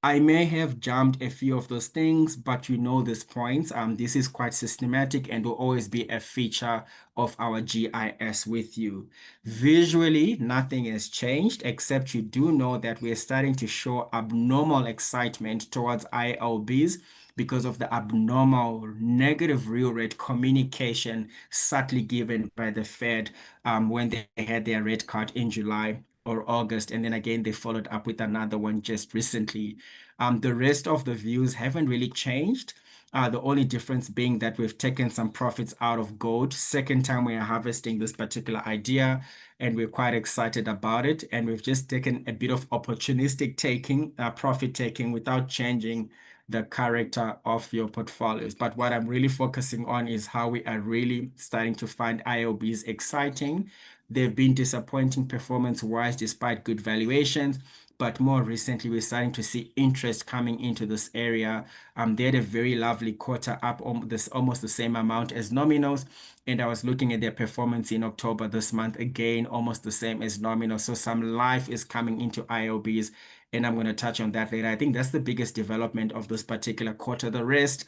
I may have jumped a few of those things, but you know these points. This is quite systematic and will always be a feature of our GIS with you. Visually, nothing has changed, except you do know that we're starting to show abnormal excitement towards ILBs because of the abnormal negative real rate communication subtly given by the Fed when they had their rate cut in July or August. And then again, they followed up with another one just recently. The rest of the views haven't really changed. The only difference being that we've taken some profits out of gold. Second time we are harvesting this particular idea, and we're quite excited about it. And we've just taken a bit of opportunistic taking, profit taking without changing the character of your portfolios. But what I'm really focusing on is how we are really starting to find ILBs exciting. They've been disappointing performance-wise despite good valuations. But more recently, we're starting to see interest coming into this area. They had a very lovely quarter up almost the same amount as nominals. And I was looking at their performance in October this month, again, almost the same as nominal. So some life is coming into ILBs, and I'm going to touch on that later. I think that's the biggest development of this particular quarter. The rest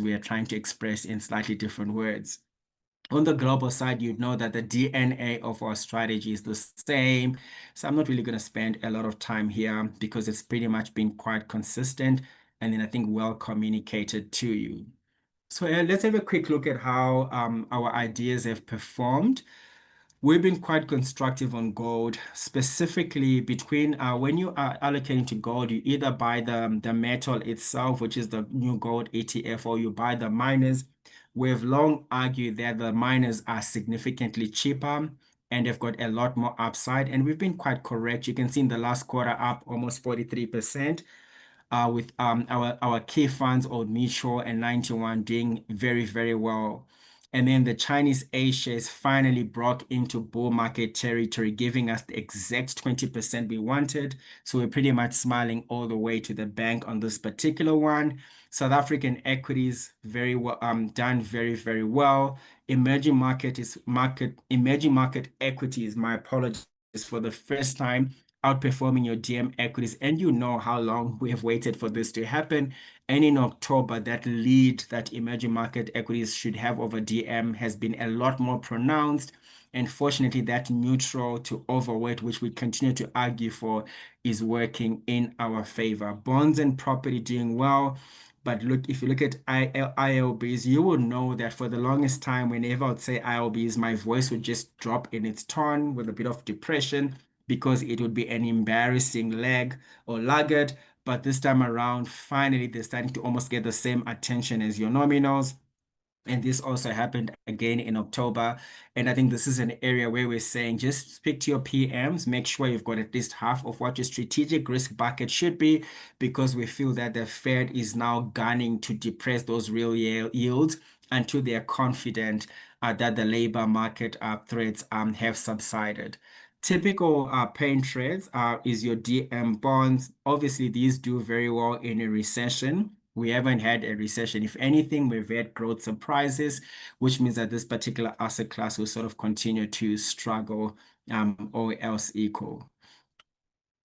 we are trying to express in slightly different words. On the global side, you'd know that the DNA of our strategy is the same. So I'm not really going to spend a lot of time here because it's pretty much been quite consistent and then I think well communicated to you. So let's have a quick look at how our ideas have performed. We've been quite constructive on gold, specifically between when you are allocating to gold, you either buy the metal itself, which is the new gold ETF, or you buy the miners, We've long argued that the miners are significantly cheaper and they've got a lot more upside. And we've been quite correct. You can see in the last quarter up almost 43%, with our key funds, Old Mutual and 91, doing very, very well. And then the Chinese A shares finally broke into bull market territory, giving us the exact 20% we wanted. So we're pretty much smiling all the way to the bank on this particular one. South African equities very well, done very, very well. Emerging market equities, my apologies, for the first time outperforming your DM equities. And you know how long we have waited for this to happen. And in October, that lead that emerging market equities should have over DM has been a lot more pronounced. And fortunately, that neutral to overweight, which we continue to argue for, is working in our favor. Bonds and property doing well. But look, if you look at ILBs, you will know that for the longest time, whenever I would say ILBs, my voice would just drop in its tone with a bit of depression because it would be an embarrassing lag or laggard. But this time around, finally, they're starting to almost get the same attention as your nominals. And this also happened again in October. And I think this is an area where we're saying just speak to your PMs, make sure you've got at least half of what your strategic risk bucket should be, because we feel that the Fed is now gunning to depress those real yields until they are confident that the labor market threats have subsided. Typical pain trades is your DM bonds. Obviously, these do very well in a recession. We haven't had a recession. If anything, we've had growth surprises, which means that this particular asset class will sort of continue to struggle, all else equal.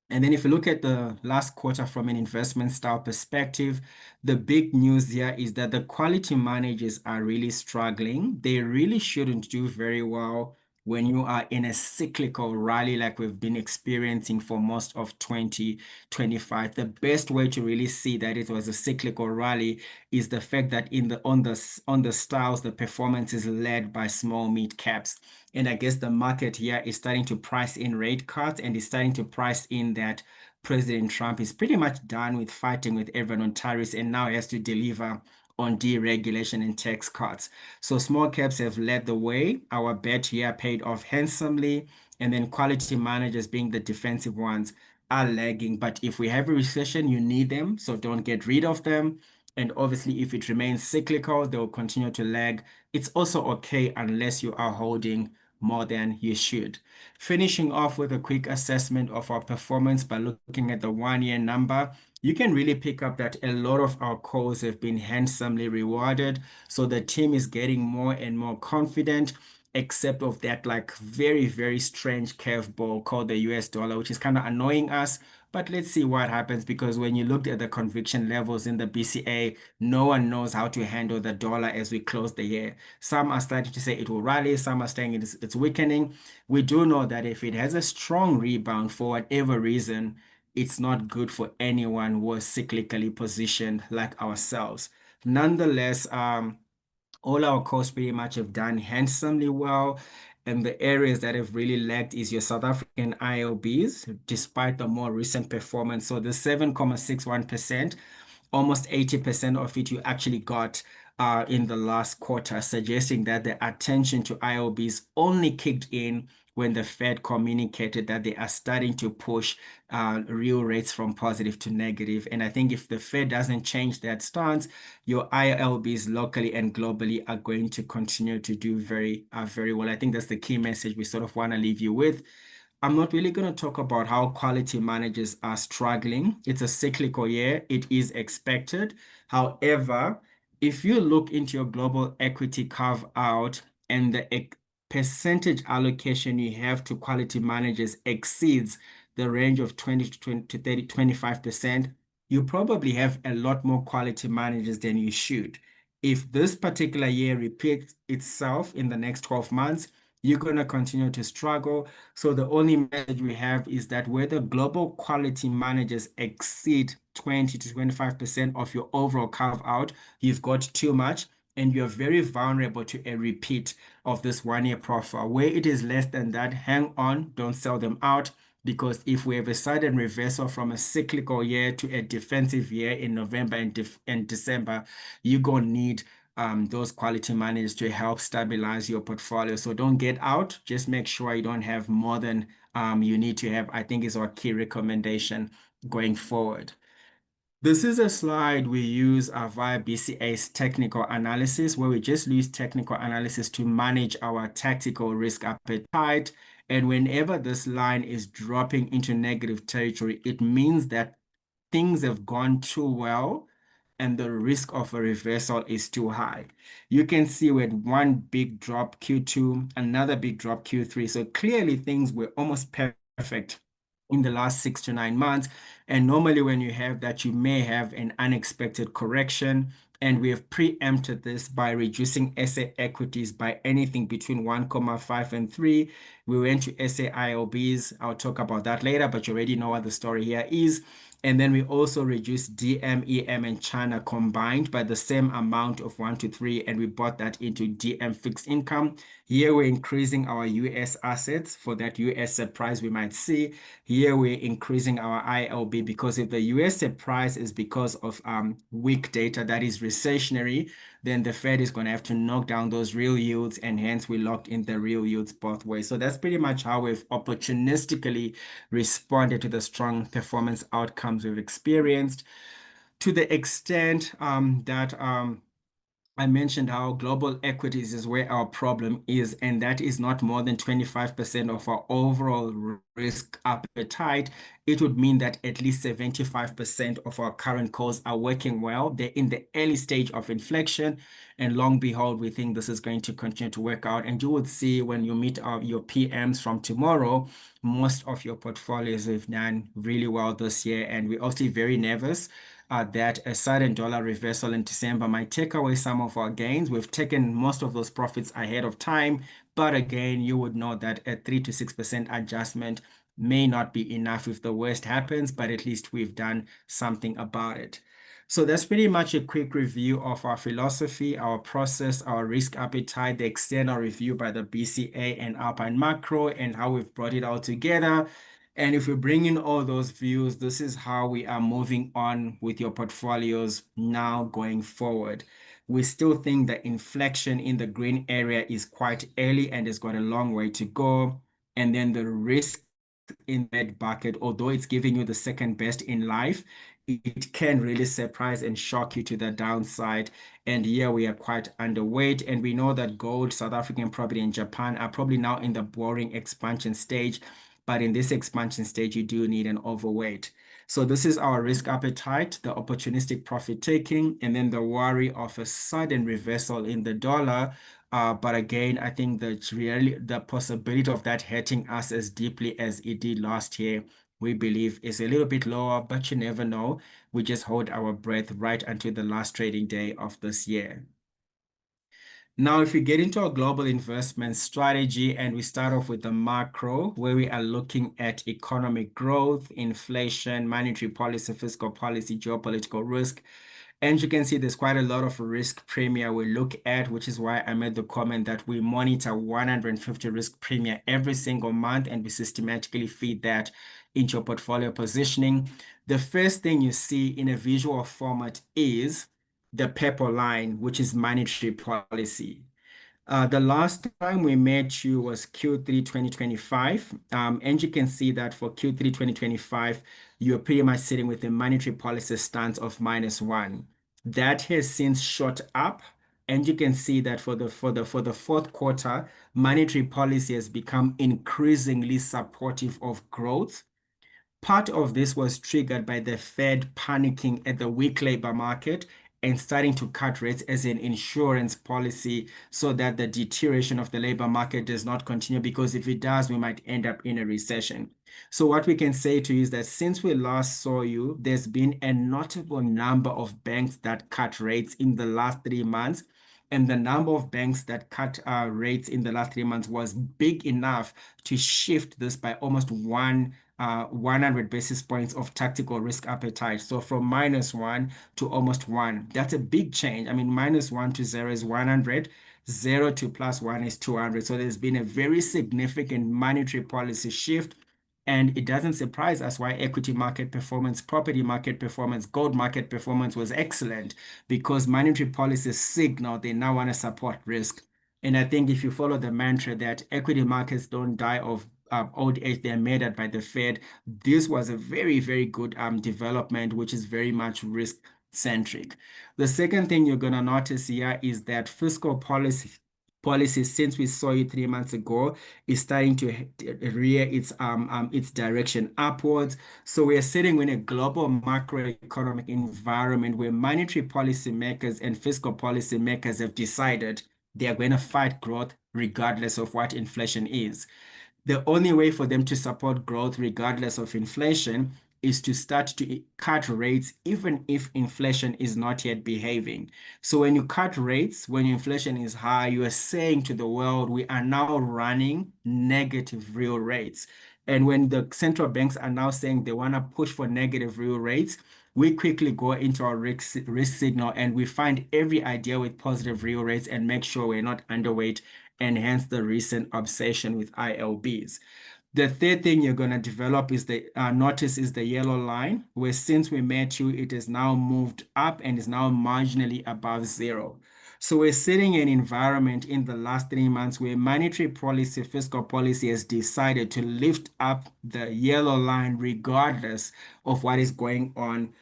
And then if you look at the last quarter from an investment style perspective, the big news here is that the quality managers are really struggling. They really shouldn't do very well when you are in a cyclical rally like we've been experiencing for most of 2025. The best way to really see that it was a cyclical rally is the fact that on the styles, the performance is led by small mid caps. And I guess the market here is starting to price in rate cuts and is starting to price in that President Trump is pretty much done with fighting with everyone on tariffs and now has to deliver on deregulation and tax cuts. So small caps have led the way. Our bet here paid off handsomely. And then quality managers, being the defensive ones, are lagging. But if we have a recession, you need them. So don't get rid of them. And obviously, if it remains cyclical, they'll continue to lag. It's also okay unless you are holding more than you should. Finishing off with a quick assessment of our performance by looking at the 1 year number, you can really pick up that a lot of our calls have been handsomely rewarded. So the team is getting more and more confident, except of that like very, very strange curveball called the US dollar, which is kind of annoying us. But let's see what happens, because when you looked at the conviction levels in the BCA, no one knows how to handle the dollar as we close the year. Some are starting to say it will rally, some are saying it's weakening. We do know that if it has a strong rebound for whatever reason, it's not good for anyone who is cyclically positioned like ourselves. Nonetheless, all our calls pretty much have done handsomely well. And the areas that have really lagged is your South African ILBs, despite the more recent performance. So the 7.61%, almost 80% of it you actually got in the last quarter, suggesting that the attention to ILBs only kicked in when the Fed communicated that they are starting to push real rates from positive to negative. And I think if the Fed doesn't change that stance, your ILBs locally and globally are going to continue to do very well. I think that's the key message we sort of want to leave you with. I'm not really going to talk about how quality managers are struggling. It's a cyclical year. It is expected. However, if you look into your global equity carve out and the percentage allocation you have to quality managers exceeds the range of 20 to 20 to 30, 25%, you probably have a lot more quality managers than you should. If this particular year repeats itself in the next 12 months, you're going to continue to struggle. So the only message we have is that where the global quality managers exceed 20 to 25% of your overall carve out, you've got too much and you're very vulnerable to a repeat of this 1 year profile. Where it is less than that, hang on, don't sell them out. Because if we have a sudden reversal from a cyclical year to a defensive year in November and December, you're going to need those quality managers to help stabilize your portfolio. So don't get out. Just make sure you don't have more than you need to have, I think is our key recommendation going forward. This is a slide we use via BCA's technical analysis, where we just use technical analysis to manage our tactical risk appetite. And whenever this line is dropping into negative territory, it means that things have gone too well and the risk of a reversal is too high. You can see with one big drop Q2, another big drop Q3. So clearly things were almost perfect in the last 6 to 9 months. And normally when you have that, you may have an unexpected correction. And we have preempted this by reducing SA equities by anything between 1.5 and 3. We went to SA ILBs. I'll talk about that later, but you already know what the story here is. And then we also reduced DM, EM, and China combined by the same amount of 1 to 3, and we bought that into DM fixed income. Here we're increasing our US assets for that US surprise we might see. Here we're increasing our ILB because if the US surprise is because of weak data that is recessionary, then the Fed is going to have to knock down those real yields, and hence we locked in the real yields both ways. So that's pretty much how we've opportunistically responded to the strong performance outcomes we've experienced. To the extent that I mentioned how global equities is where our problem is, and that is not more than 25% of our overall risk appetite. It would mean that at least 75% of our current calls are working well. They're in the early stage of inflection, and long behold, we think this is going to continue to work out. And you would see when you meet your PMs from tomorrow, most of your portfolios have done really well this year, and we're also very nervous that a sudden dollar reversal in December might take away some of our gains. We've taken most of those profits ahead of time, but again, you would know that a 3 to 6% adjustment may not be enough if the worst happens, but at least we've done something about it. So that's pretty much a quick review of our philosophy, our process, our risk appetite, the external review by the BCA and Alpine Macro, and how we've brought it all together. And if we bring in all those views, this is how we are moving on with your portfolios now going forward. We still think the inflection in the green area is quite early and has got a long way to go. And then the risk in that bucket, although it's giving you the second best in life, it can really surprise and shock you to the downside. And here we are quite underweight. And we know that gold, South African property, and Japan are probably now in the boring expansion stage. But in this expansion stage, you do need an overweight. So this is our risk appetite, the opportunistic profit taking, and then the worry of a sudden reversal in the dollar. But again, I think that really the possibility of that hurting us as deeply as it did last year, we believe is a little bit lower, but you never know. We just hold our breath right until the last trading day of this year. Now, if we get into our global investment strategy and we start off with the macro, where we are looking at economic growth, inflation, monetary policy, fiscal policy, geopolitical risk. And you can see there's quite a lot of risk premia we look at, which is why I made the comment that we monitor 150 risk premia every single month, and we systematically feed that into your portfolio positioning. The first thing you see in a visual format is the purple line, which is monetary policy. The last time we met you was Q3 2025. And you can see that for Q3 2025, you're pretty much sitting with a monetary policy stance of -1. That has since shot up. And you can see that for the fourth quarter, monetary policy has become increasingly supportive of growth. Part of this was triggered by the Fed panicking at the weak labor market and starting to cut rates as an insurance policy so that the deterioration of the labor market does not continue, because if it does, we might end up in a recession. So what we can say to you is that since we last saw you, there's been a notable number of banks that cut rates in the last 3 months. And the number of banks that cut rates in the last 3 months was big enough to shift this by almost 100 basis points of tactical risk appetite. So from -1 to almost 1. That's a big change. I mean, -1 to 0 is 100. 0 to +1 is 200. So there's been a very significant monetary policy shift And it doesn't surprise us why equity market performance, property market performance, gold market performance was excellent because monetary policy signal they now want to support risk. And I think if you follow the mantra that equity markets don't die of old age, they're made by the Fed, this was a very, very good development, which is very much risk centric. The second thing you're going to notice here is that fiscal policy since we saw it 3 months ago is starting to rear its direction upwards. So we are sitting in a global macroeconomic environment where monetary policy makers and fiscal policy makers have decided they are going to fight growth regardless of what inflation is. The only way for them to support growth, regardless of inflation, is to start to cut rates, even if inflation is not yet behaving. So when you cut rates, when inflation is high, you are saying to the world, we are now running negative real rates. And when the central banks are now saying they want to push for negative real rates, we quickly go into our risk signal and we find every idea with positive real rates and make sure we're not underweight, and hence the recent obsession with ILBs. The third thing you're going to develop is the notice is the yellow line, where since we met you, it has now moved up and is now marginally above zero. So we're sitting in an environment in the last 3 months where monetary policy, fiscal policy has decided to lift up the yellow line regardless of what is going on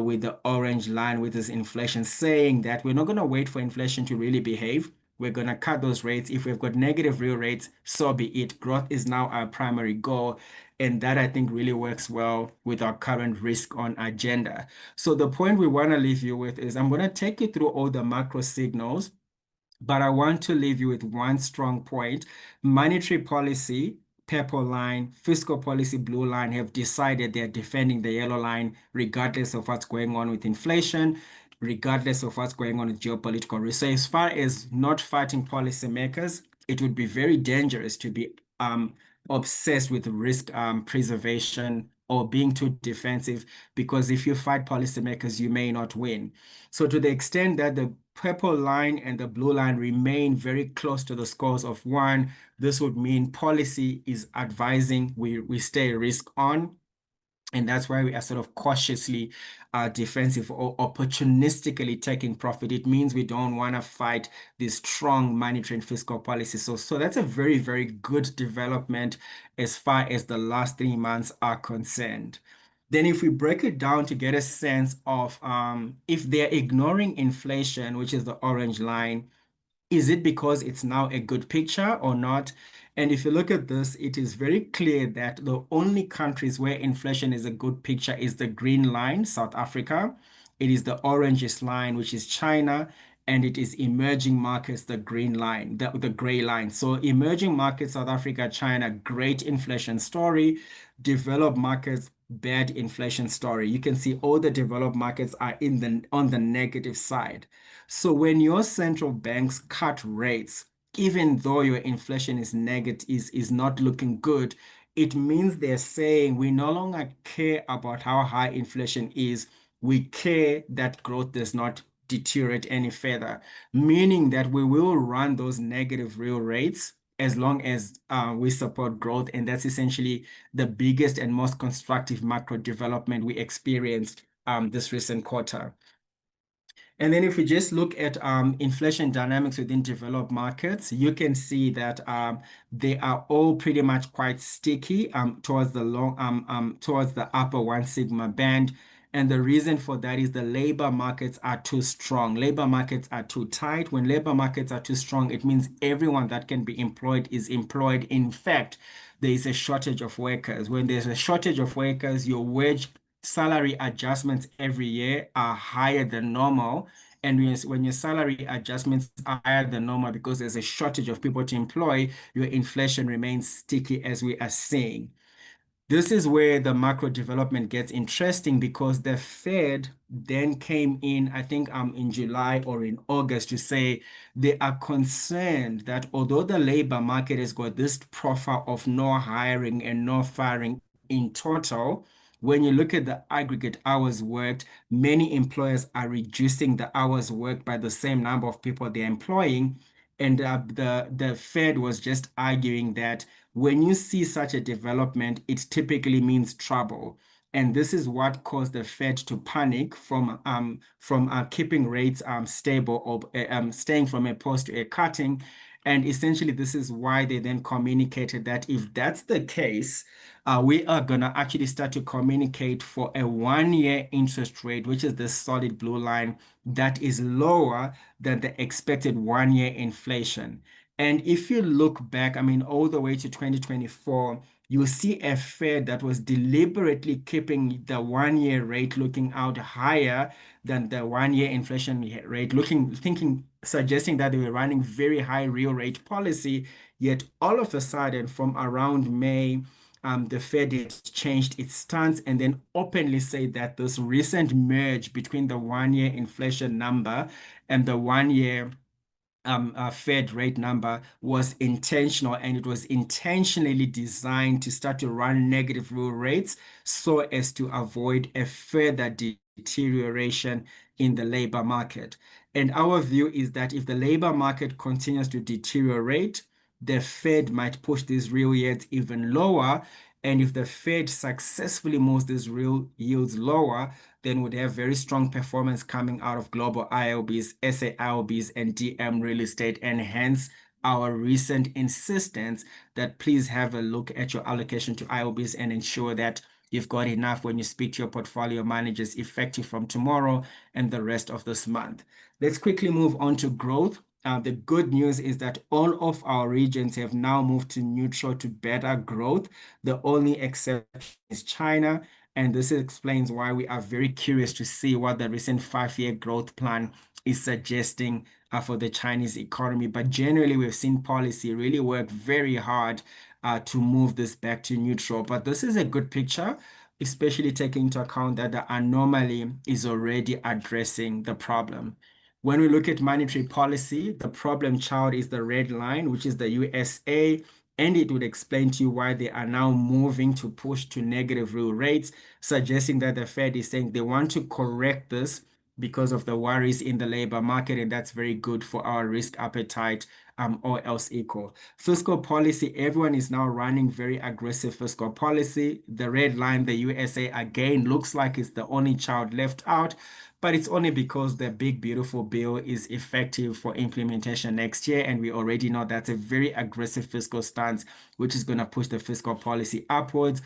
with the orange line with this inflation, saying that we're not going to wait for inflation to really behave. We're going to cut those rates. If we've got negative real rates, so be it. Growth is now our primary goal. And that I think really works well with our current risk on agenda. So the point we want to leave you with is I'm going to take you through all the macro signals, but I want to leave you with one strong point. Monetary policy, purple line, fiscal policy, blue line, have decided they're defending the yellow line regardless of what's going on with inflation, regardless of what's going on with geopolitical risk. So as far as not fighting policymakers, it would be very dangerous to be obsessed with risk preservation or being too defensive, because if you fight policymakers, you may not win. So to the extent that the purple line and the blue line remain very close to the scores of one, this would mean policy is advising we stay risk on. And that's why we are sort of cautiously defensive or opportunistically taking profit. It means we don't want to fight this strong monetary and fiscal policy. So that's a very, very good development as far as the last 3 months are concerned. Then if we break it down to get a sense of if they're ignoring inflation, which is the orange line, is it because it's now a good picture or not? And if you look at this, it is very clear that the only countries where inflation is a good picture is the green line, South Africa. It is the orangish line, which is China, and it is emerging markets, the green line, the gray line. So emerging markets, South Africa, China, great inflation story. Developed markets, bad inflation story. You can see all the developed markets are on the negative side. So when your central banks cut rates, even though your inflation is negative, is not looking good, it means they're saying we no longer care about how high inflation is. We care that growth does not deteriorate any further, meaning that we will run those negative real rates as long as we support growth. And that's essentially the biggest and most constructive macro development we experienced this recent quarter. And then if we just look at inflation dynamics within developed markets, you can see that they are all pretty much quite sticky towards towards the upper one sigma band. And the reason for that is the labor markets are too strong. Labor markets are too tight. When labor markets are too strong, it means everyone that can be employed is employed. In fact, there is a shortage of workers. When there's a shortage of workers, your wage salary adjustments every year are higher than normal. And when your salary adjustments are higher than normal because there's a shortage of people to employ, your inflation remains sticky, as we are seeing. This is where the macro development gets interesting because the Fed then came in, I think in July or in August, to say they are concerned that although the labor market has got this profile of no hiring and no firing in total, when you look at the aggregate hours worked, many employers are reducing the hours worked by the same number of people they're employing. And the Fed was just arguing that When you see such a development, it typically means trouble. And this is what caused the Fed to panic from keeping rates stable or staying from a pause to a cutting. And essentially, this is why they then communicated that if that's the case, we are going to actually start to communicate for a 1 year interest rate, which is the solid blue line that is lower than the expected 1 year inflation. And if you look back, I mean, all the way to 2024, you see a Fed that was deliberately keeping the 1 year rate looking out higher than the 1 year inflation rate, suggesting that they were running very high real rate policy. Yet all of a sudden, from around May, the Fed has changed its stance and then openly said that this recent merge between the 1 year inflation number and the 1 year Fed rate number was intentional, and it was intentionally designed to start to run negative real rates so as to avoid a further deterioration in the labor market. And our view is that if the labor market continues to deteriorate, the Fed might push these real yields even lower. And if the Fed successfully moves these real yields lower, then would have very strong performance coming out of global ILBs, SA ILBs, and DM real estate, and hence our recent insistence that please have a look at your allocation to ILBs and ensure that you've got enough when you speak to your portfolio managers effective from tomorrow and the rest of this month. Let's quickly move on to growth. The good news is that all of our regions have now moved to neutral to better growth. The only exception is China. And this explains why we are very curious to see what the recent 5 year growth plan is suggesting for the Chinese economy. But generally, we've seen policy really work very hard to move this back to neutral. But this is a good picture, especially taking into account that the anomaly is already addressing the problem. When we look at monetary policy, the problem child is the red line, which is the USA, and it would explain to you why they are now moving to push to negative real rates, suggesting that the Fed is saying they want to correct this because of the worries in the labor market, and that's very good for our risk appetite, or else equal. Fiscal policy, everyone is now running very aggressive fiscal policy. The red line, the USA, again, looks like it's the only child left out, but it's only because the big, beautiful bill is effective for implementation next year. And we already know that's a very aggressive fiscal stance, which is going to push the fiscal policy upwards.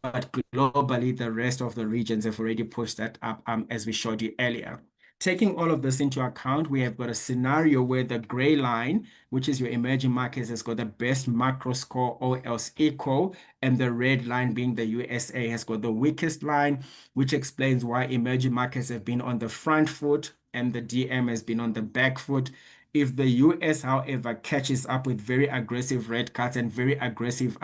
But globally, the rest of the regions have already pushed that up, as we showed you earlier. Taking all of this into account, we have got a scenario where the gray line, which is your emerging markets, has got the best macro score, all else equal, and the red line being the USA has got the weakest line, which explains why emerging markets have been on the front foot and the DM has been on the back foot. If the US, however, catches up with very aggressive rate cuts and very aggressive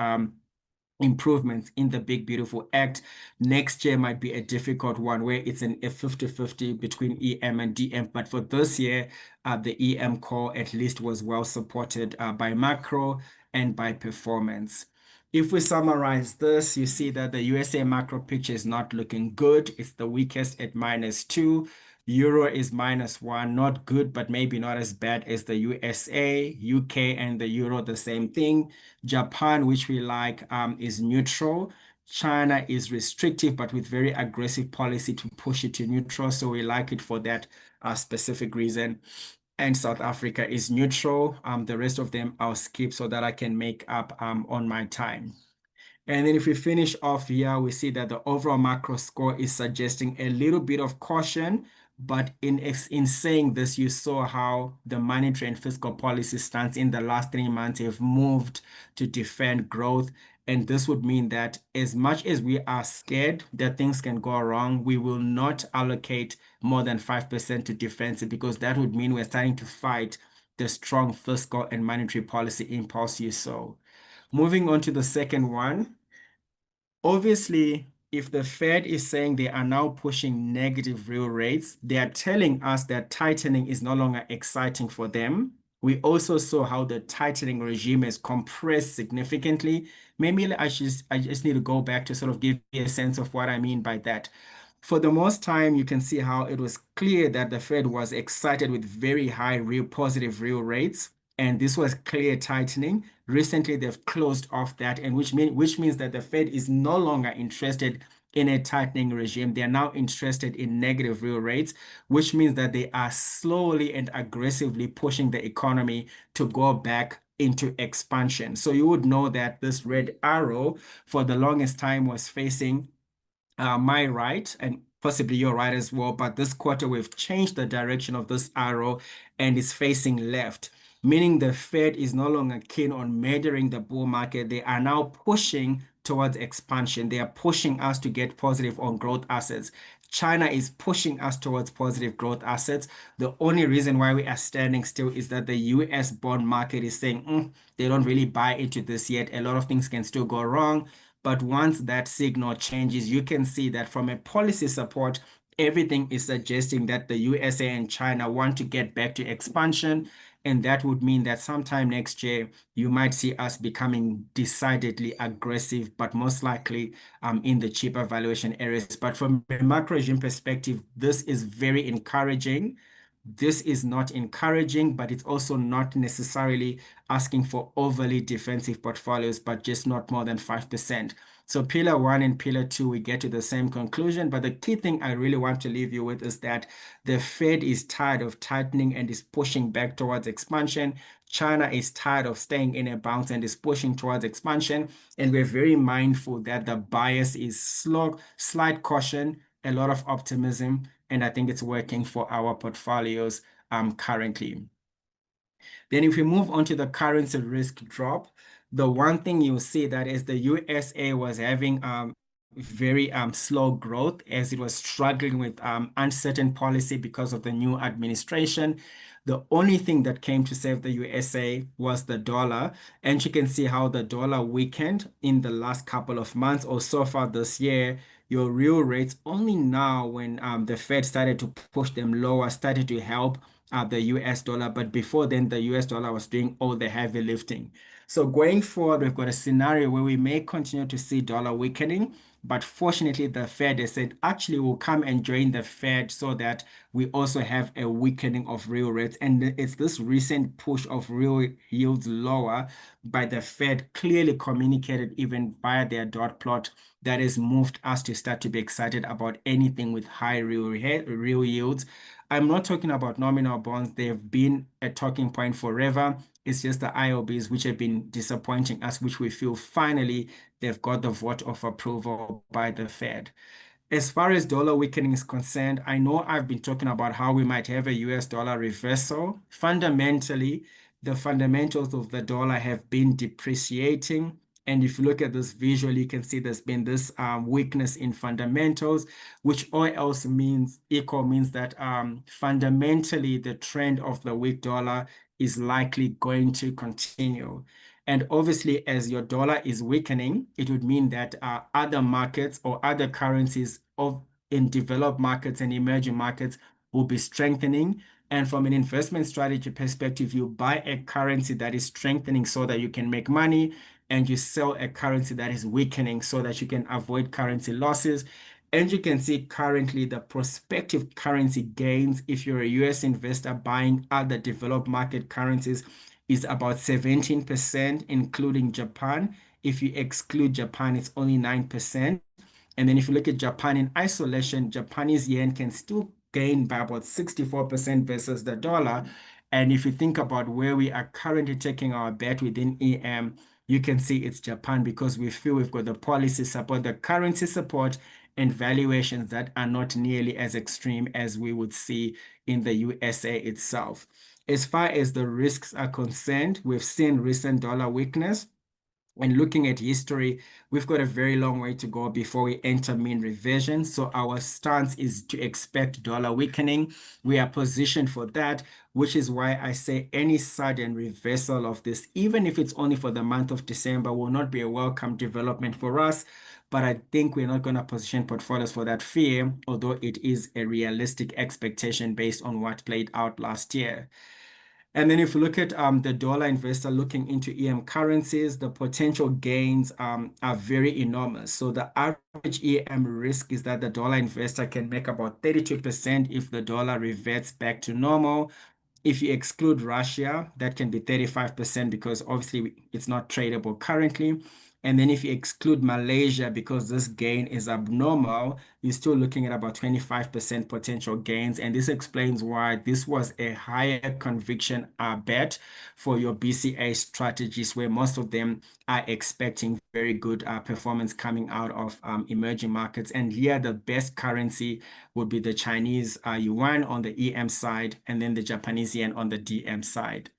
improvements in the Big Beautiful Act, next year might be a difficult one where it's a 50-50 between EM and DM. But for this year, the EM call at least was well supported by macro and by performance. If we summarize this, you see that the USA macro picture is not looking good. It's the weakest at -2. Euro is -1, not good, but maybe not as bad as the USA. UK and the Euro, the same thing. Japan, which we like, is neutral. China is restrictive, but with very aggressive policy to push it to neutral. So we like it for that specific reason. And South Africa is neutral. The rest of them I'll skip so that I can make up on my time. And then if we finish off here, we see that the overall macro score is suggesting a little bit of caution. But in saying this, you saw how the monetary and fiscal policy stance in the last 3 months have moved to defend growth. And this would mean that as much as we are scared that things can go wrong, we will not allocate more than 5% to defense because that would mean we're starting to fight the strong fiscal and monetary policy impulse you saw. Moving on to the second one. Obviously, if the Fed is saying they are now pushing negative real rates, they are telling us that tightening is no longer exciting for them. We also saw how the tightening regime has compressed significantly. Maybe I just need to go back to sort of give you a sense of what I mean by that. For the most time, you can see how it was clear that the Fed was excited with very high real positive real rates. and this was clear tightening. Recently, they've closed off that, and which means that the Fed is no longer interested in a tightening regime. They are now interested in negative real rates, which means that they are slowly and aggressively pushing the economy to go back into expansion. So you would know that this red arrow for the longest time was facing my right and possibly your right as well. But this quarter, we've changed the direction of this arrow and it's facing left, meaning the Fed is no longer keen on murdering the bull market. They are now pushing towards expansion. They are pushing us to get positive on growth assets. China is pushing us towards positive growth assets. The only reason why we are standing still is that the US bond market is saying they don't really buy into this yet. A lot of things can still go wrong. But once that signal changes, you can see that from a policy support, everything is suggesting that the USA and China want to get back to expansion. And that would mean that sometime next year, you might see us becoming decidedly aggressive, but most likely in the cheaper valuation areas. But from a macro regime perspective, this is very encouraging. This is not encouraging, but it's also not necessarily asking for overly defensive portfolios, but just not more than 5%. So pillar one and pillar two, we get to the same conclusion. But the key thing I really want to leave you with is that the Fed is tired of tightening and is pushing back towards expansion. China is tired of staying in a bounce and is pushing towards expansion. And we're very mindful that the bias is slow, slight caution, a lot of optimism, and I think it's working for our portfolios currently. Then if we move on to the currency risk drop, the one thing you see that is the USA was having very slow growth as it was struggling with uncertain policy because of the new administration. The only thing that came to save the USA was the dollar. And you can see how the dollar weakened in the last couple of months or so far this year. Your real rates only now, when the Fed started to push them lower, started to help the US dollar. But before then, the US dollar was doing all the heavy lifting. So going forward, we've got a scenario where we may continue to see dollar weakening. But fortunately, the Fed has said, actually, we'll come and join the Fed so that we also have a weakening of real rates. And it's this recent push of real yields lower by the Fed, clearly communicated even via their dot plot, that has moved us to start to be excited about anything with high real yields. I'm not talking about nominal bonds. They've been a talking point forever. It's just the IOBs which have been disappointing us, which we feel finally they've got the vote of approval by the Fed. As far as dollar weakening is concerned, I know I've been talking about how we might have a US dollar reversal. Fundamentally, the fundamentals of the dollar have been depreciating. And if you look at this visually, you can see there's been this weakness in fundamentals, which all else means equal means that fundamentally the trend of the weak dollar is likely going to continue. And obviously, as your dollar is weakening, it would mean that other markets or other currencies in developed markets and emerging markets will be strengthening. And from an investment strategy perspective, you buy a currency that is strengthening so that you can make money, and you sell a currency that is weakening so that you can avoid currency losses. And you can see currently the prospective currency gains if you're a US investor buying other developed market currencies is about 17%, including Japan. If you exclude Japan, it's only 9%. And then if you look at Japan in isolation, Japanese yen can still gain by about 64% versus the dollar. And if you think about where we are currently taking our bet within EM, you can see it's Japan because we feel we've got the policy support, the currency support, and valuations that are not nearly as extreme as we would see in the USA itself. As far as the risks are concerned, we've seen recent dollar weakness. When looking at history, we've got a very long way to go before we enter mean reversion. So our stance is to expect dollar weakening. We are positioned for that, which is why I say any sudden reversal of this, even if it's only for the month of December, will not be a welcome development for us. But I think we're not going to position portfolios for that fear, although it is a realistic expectation based on what played out last year. And then if you look at the dollar investor looking into EM currencies, the potential gains are very enormous. So the average EM risk is that the dollar investor can make about 32% if the dollar reverts back to normal. If you exclude Russia, that can be 35% because obviously it's not tradable currently. And then if you exclude Malaysia, because this gain is abnormal, you're still looking at about 25% potential gains. And this explains why this was a higher conviction bet for your BCA strategies, where most of them are expecting very good performance coming out of emerging markets. And here, the best currency would be the Chinese yuan on the EM side, and then the Japanese yen on the DM side.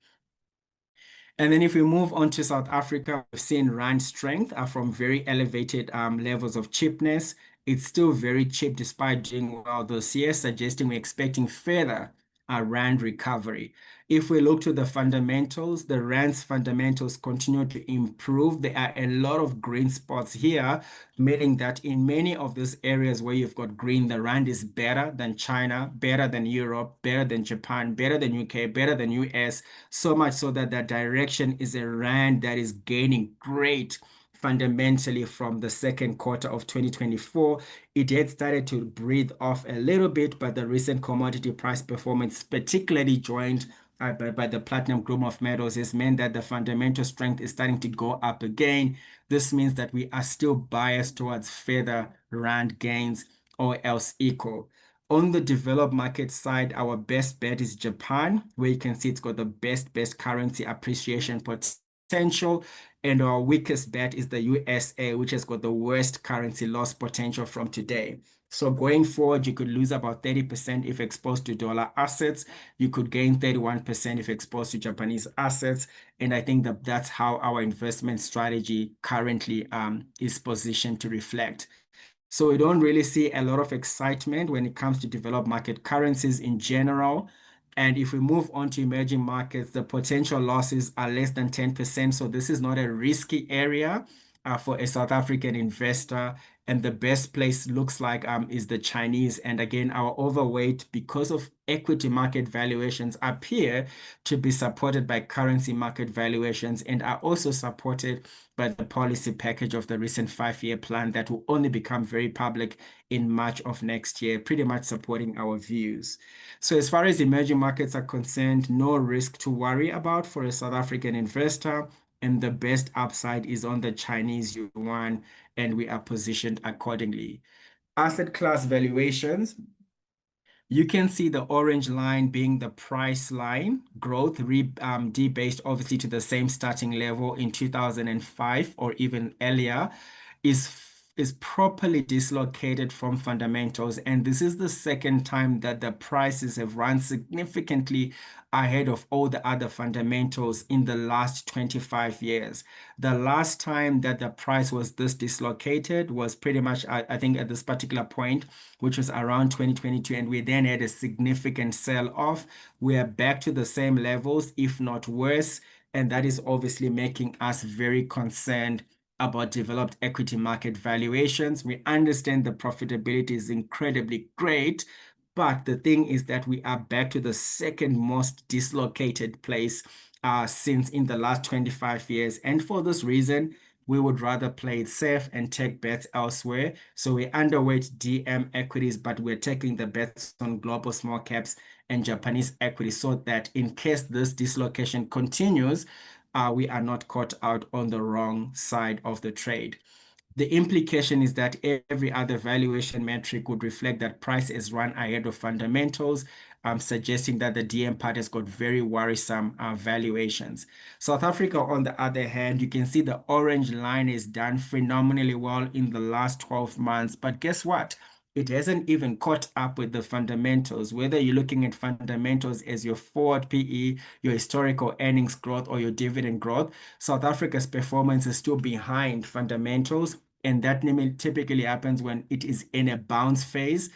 And then if we move on to South Africa, we've seen rand strength from very elevated levels of cheapness. It's still very cheap despite doing well this year, suggesting we're expecting further rand recovery. If we look to the fundamentals, the rand's fundamentals continue to improve. There are a lot of green spots here, meaning that in many of these areas where you've got green, the rand is better than China, better than Europe, better than Japan, better than UK, better than US, so much so that the direction is a rand that is gaining great fundamentally from the second quarter of 2024. It had started to breathe off a little bit, but the recent commodity price performance, particularly joined by the platinum group of metals, has meant that the fundamental strength is starting to go up again. This means that we are still biased towards further rand gains or else equal. On the developed market side, our best bet is Japan, where you can see it's got the best currency appreciation potential. And our weakest bet is the USA, which has got the worst currency loss potential from today. So going forward, you could lose about 30% if exposed to dollar assets. You could gain 31% if exposed to Japanese assets. And I think that that's how our investment strategy currently is positioned to reflect. So we don't really see a lot of excitement when it comes to developed market currencies in general. And if we move on to emerging markets, the potential losses are less than 10%. So this is not a risky area for a South African investor. And the best place looks like is the Chinese. And again, our overweight, because of equity market valuations, appear to be supported by currency market valuations and are also supported by the policy package of the recent 5-year plan that will only become very public in March of next year, pretty much supporting our views. So as far as emerging markets are concerned, no risk to worry about for a South African investor. And the best upside is on the Chinese yuan, and we are positioned accordingly. Asset class valuations. You can see the orange line being the price line growth, debased obviously to the same starting level in 2005 or even earlier, is properly dislocated from fundamentals. And this is the second time that the prices have run significantly ahead of all the other fundamentals in the last 25 years. The last time that the price was this dislocated was pretty much, I think, at this particular point, which was around 2022, and we then had a significant sell-off. We are back to the same levels, if not worse, and that is obviously making us very concerned about developed equity market valuations. We understand the profitability is incredibly great, but the thing is that we are back to the second most dislocated place since in the last 25 years. And for this reason, we would rather play it safe and take bets elsewhere. So we're underweight DM equities, but we're taking the bets on global small caps and Japanese equities so that in case this dislocation continues, we are not caught out on the wrong side of the trade. The implication is that every other valuation metric would reflect that price is run ahead of fundamentals, suggesting that the DM part has got very worrisome valuations. South Africa, on the other hand, you can see the orange line is done phenomenally well in the last 12 months. But guess what? It hasn't even caught up with the fundamentals. Whether you're looking at fundamentals as your forward PE, your historical earnings growth, or your dividend growth, South Africa's performance is still behind fundamentals, and that typically happens when it is in a bounce phase.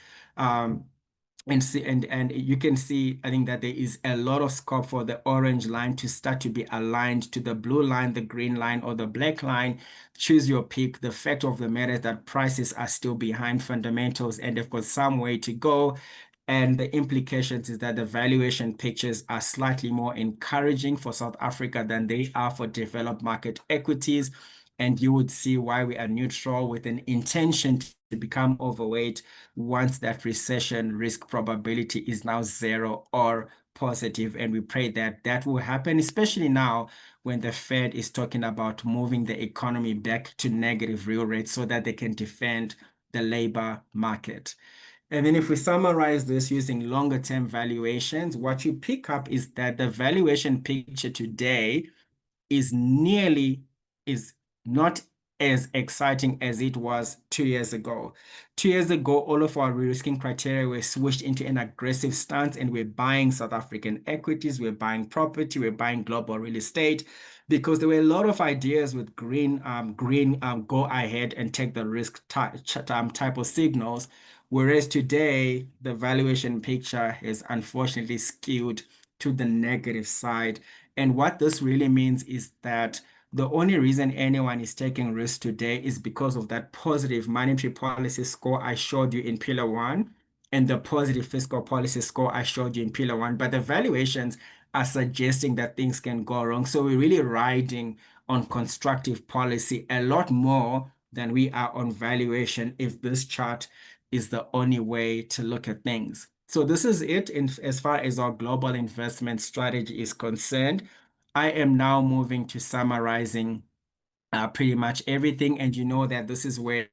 And you can see, I think that there is a lot of scope for the orange line to start to be aligned to the blue line, the green line, or the black line. Choose your pick. The fact of the matter is that prices are still behind fundamentals and they've got some way to go. And the implications is that the valuation pictures are slightly more encouraging for South Africa than they are for developed market equities. And you would see why we are neutral with an intention to become overweight once that recession risk probability is now zero or positive. And we pray that that will happen, especially now when the Fed is talking about moving the economy back to negative real rates so that they can defend the labor market. And then if we summarize this using longer term valuations, what you pick up is that the valuation picture today is not as exciting as it was 2 years ago. 2 years ago, all of our risking criteria were switched into an aggressive stance, and we're buying South African equities, we're buying property, we're buying global real estate, because there were a lot of ideas with green go ahead and take the risk type of signals. Whereas today, the valuation picture is unfortunately skewed to the negative side. And what this really means is that the only reason anyone is taking risk today is because of that positive monetary policy score I showed you in Pillar 1 and the positive fiscal policy score I showed you in Pillar 1. But the valuations are suggesting that things can go wrong. So we're really riding on constructive policy a lot more than we are on valuation if this chart is the only way to look at things. So this is it as far as our global investment strategy is concerned. I am now moving to summarizing pretty much everything. And you know that this is where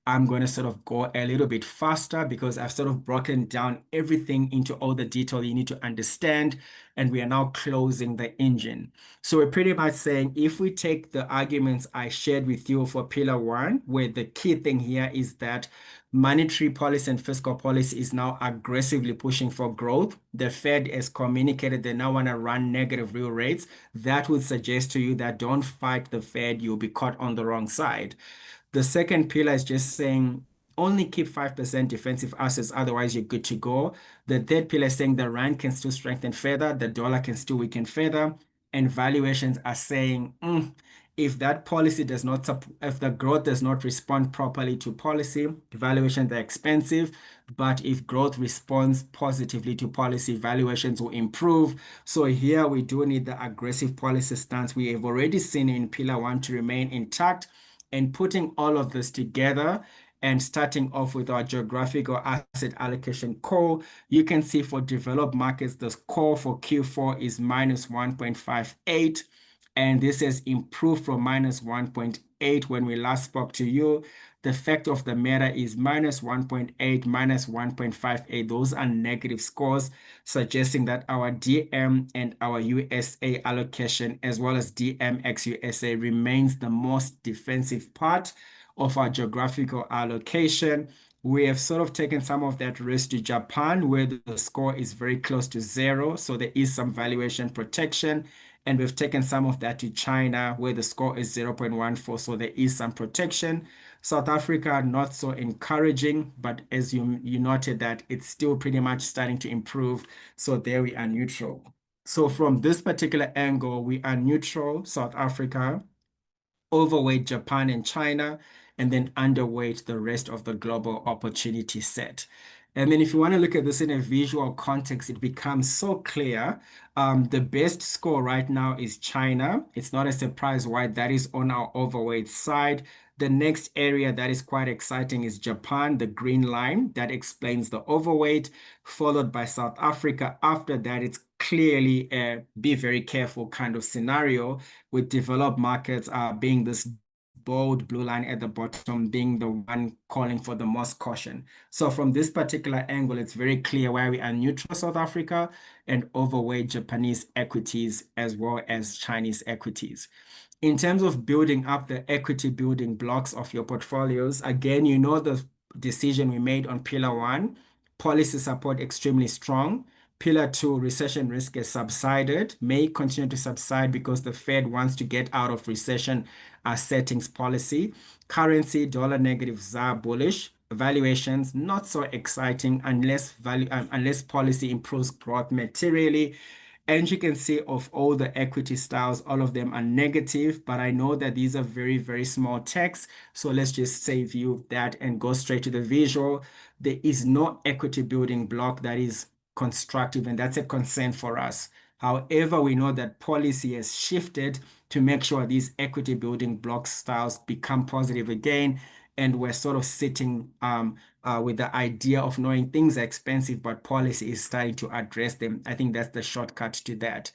I'm going to sort of go a little bit faster because I've sort of broken down everything into all the detail you need to understand. And we are now closing the engine. So we're pretty much saying if we take the arguments I shared with you for Pillar 1, where the key thing here is that monetary policy and fiscal policy is now aggressively pushing for growth. The Fed has communicated they now want to run negative real rates. That would suggest to you that don't fight the Fed, you'll be caught on the wrong side. The second pillar is just saying only keep 5% defensive assets, otherwise you're good to go. The third pillar is saying the rand can still strengthen further, the dollar can still weaken further, and valuations are saying if that policy does not, if the growth does not respond properly to policy, valuations are expensive. But if growth responds positively to policy, valuations will improve. So here we do need the aggressive policy stance we have already seen in Pillar 1 to remain intact. And putting all of this together and starting off with our geographical asset allocation core, you can see for developed markets, the core for Q4 is minus 1.58. And this has improved from minus 1.8 when we last spoke to you. The fact of the matter is minus 1.8, minus 1.58. Those are negative scores, suggesting that our DM and our USA allocation, as well as DMX USA, remains the most defensive part of our geographical allocation. We have sort of taken some of that risk to Japan, where the score is very close to zero. So there is some valuation protection. And we've taken some of that to China, where the score is 0.14. So there is some protection. South Africa, not so encouraging, but as you noted that it's still pretty much starting to improve. So there we are neutral. So from this particular angle, we are neutral, South Africa, overweight Japan and China, and then underweight the rest of the global opportunity set. And then if you want to look at this in a visual context, it becomes so clear. The best score right now is China. It's not a surprise why that is on our overweight side. The next area that is quite exciting is Japan, the green line that explains the overweight, followed by South Africa. After that, it's clearly a be very careful kind of scenario, with developed markets being this bold blue line at the bottom, being the one calling for the most caution. So from this particular angle, it's very clear why we are neutral South Africa and overweight Japanese equities as well as Chinese equities. In terms of building up the equity building blocks of your portfolios, again, you know the decision we made on Pillar 1, policy support extremely strong. Pillar 2, recession risk has subsided, may continue to subside because the Fed wants to get out of recession settings policy. Currency, dollar negative, ZAR bullish. Valuations, not so exciting unless policy improves growth materially. And you can see of all the equity styles, all of them are negative, but I know that these are very, very small text. So let's just save you that and go straight to the visual. There is no equity building block that is constructive, and that's a concern for us. However, we know that policy has shifted to make sure these equity building block styles become positive again. and we're sort of sitting with the idea of knowing things are expensive, but policy is starting to address them. I think that's the shortcut to that.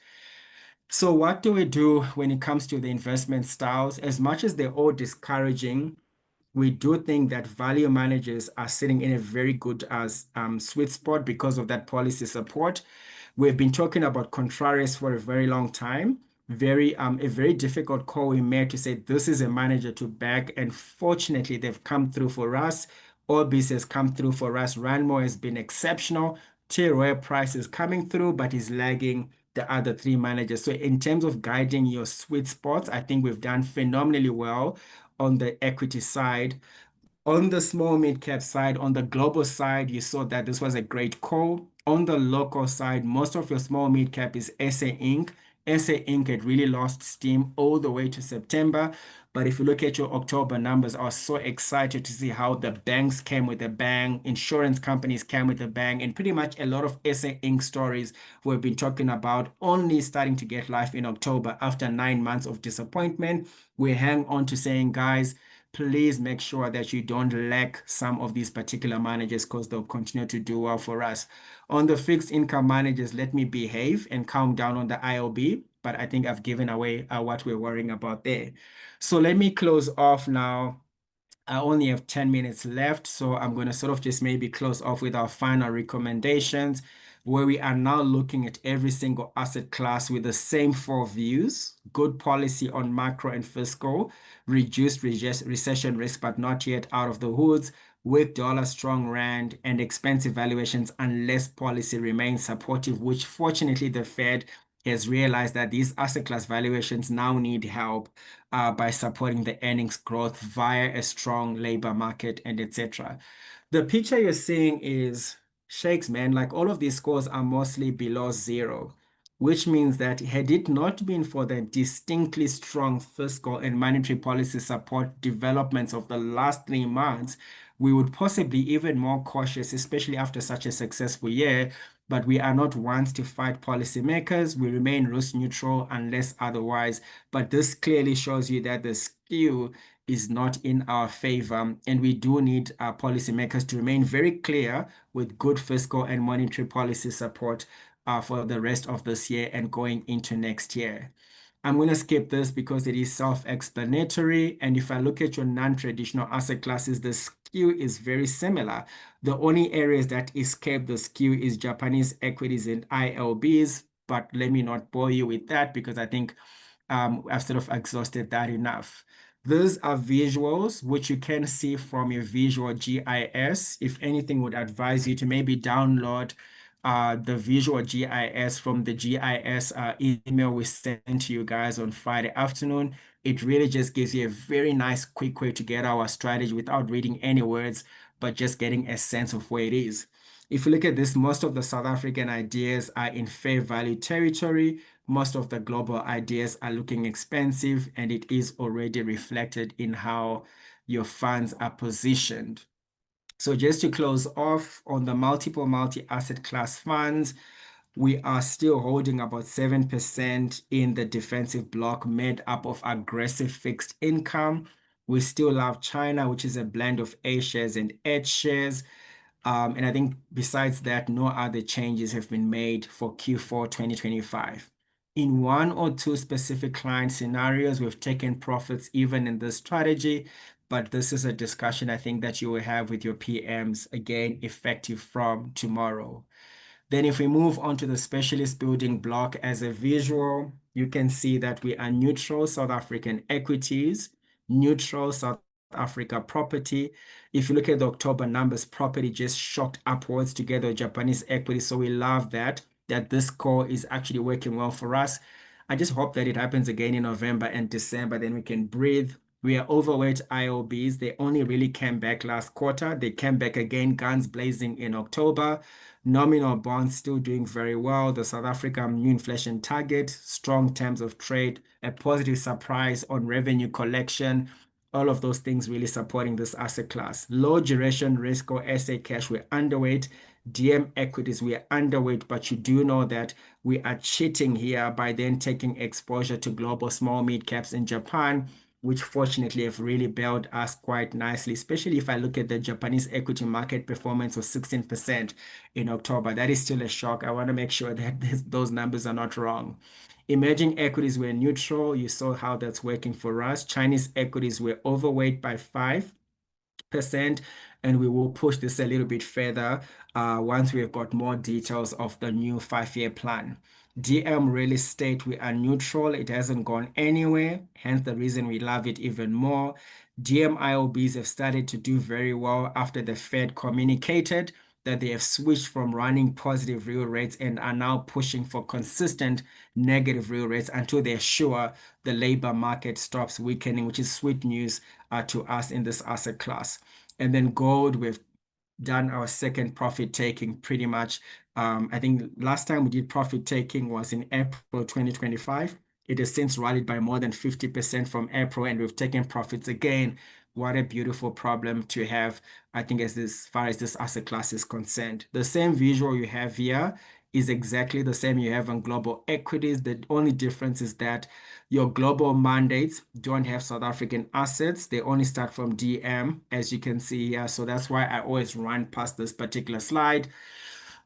So what do we do when it comes to the investment styles? As much as they're all discouraging, we do think that value managers are sitting in a very good sweet spot because of that policy support. We've been talking about contrarians for a very long time. A very difficult call we made to say this is a manager to back, and fortunately, they've come through for us. Orbis has come through for us. Ranmo has been exceptional. T. Roy Price is coming through, but is lagging the other three managers. So, in terms of guiding your sweet spots, I think we've done phenomenally well on the equity side. On the small mid cap side, on the global side, you saw that this was a great call. On the local side, most of your small mid cap is SA Inc. SA Inc. had really lost steam all the way to September. But if you look at your October numbers, I was so excited to see how the banks came with a bang, insurance companies came with a bang, and pretty much a lot of SA Inc. stories we've been talking about only starting to get life in October after 9 months of disappointment. We hang on to saying, guys, please make sure that you don't lack some of these particular managers because they'll continue to do well for us. On the fixed income managers, let me behave and calm down on the IOB, but I think I've given away what we're worrying about there. So let me close off now. I only have 10 minutes left, so I'm going to sort of just maybe close off with our final recommendations, where we are now looking at every single asset class with the same four views: good policy on macro and fiscal, reduced recession risk, but not yet out of the woods, with dollar strong rand and expensive valuations unless policy remains supportive, which fortunately the Fed has realized that these asset class valuations now need help by supporting the earnings growth via a strong labor market and etc. The picture you're seeing is shakes, man. Like all of these scores are mostly below zero, which means that had it not been for the distinctly strong fiscal and monetary policy support developments of the last 3 months, we would possibly be even more cautious, especially after such a successful year. But we are not ones to fight policymakers. We remain risk neutral unless otherwise. But this clearly shows you that the skew is not in our favor, and we do need our policymakers to remain very clear with good fiscal and monetary policy support for the rest of this year and going into next year. I'm going to skip this because it is self-explanatory. And if I look at your non-traditional asset classes, the skew is very similar. The only areas that escape the skew is Japanese equities and ILBs. But let me not bore you with that because I think I've sort of exhausted that enough. Those are visuals, which you can see from your visual GIS. If anything, would advise you to maybe download the visual GIS from the GIS email we sent to you guys on Friday afternoon. It really just gives you a very nice, quick way to get our strategy without reading any words, but just getting a sense of where it is. If you look at this, most of the South African ideas are in fair value territory. Most of the global ideas are looking expensive, and it is already reflected in how your funds are positioned. So just to close off on the multiple multi-asset class funds, we are still holding about 7% in the defensive block made up of aggressive fixed income. We still love China, which is a blend of A shares and H shares. And I think besides that, no other changes have been made for Q4 2025. In one or two specific client scenarios, we've taken profits even in this strategy, but this is a discussion I think that you will have with your PMs, again, effective from tomorrow. Then if we move on to the specialist building block as a visual, you can see that we are neutral South African equities, neutral South Africa property. If you look at the October numbers, property just shot upwards together with Japanese equity. So we love that this core is actually working well for us. I just hope that it happens again in November and December, then we can breathe. We are overweight IOBs. They only really came back last quarter. They came back again, guns blazing in October. Nominal bonds still doing very well. The South African new inflation target, strong terms of trade, a positive surprise on revenue collection. All of those things really supporting this asset class. Low duration risk or SA cash, we're underweight. DM equities, we are underweight, but you do know that we are cheating here by then taking exposure to global small mid caps in Japan. which fortunately have really bailed us quite nicely, especially if I look at the Japanese equity market performance of 16% in October. That is still a shock. I want to make sure that those numbers are not wrong. Emerging equities were neutral. You saw how that's working for us. Chinese equities were overweight by 5%, and we will push this a little bit further once we have got more details of the new 5-year plan. DM real estate, we are neutral. It hasn't gone anywhere, hence the reason we love it even more. DM IOBs have started to do very well after the Fed communicated that they have switched from running positive real rates and are now pushing for consistent negative real rates until they're sure the labor market stops weakening, which is sweet news to us in this asset class. And then gold, we've done our second profit taking pretty much. I think last time we did profit taking was in April 2025. It has since rallied by more than 50% from April, and we've taken profits again. What a beautiful problem to have, I think, as far as this asset class is concerned. The same visual you have here is exactly the same you have on global equities. The only difference is that your global mandates don't have South African assets. They only start from DM, as you can see here. So that's why I always run past this particular slide.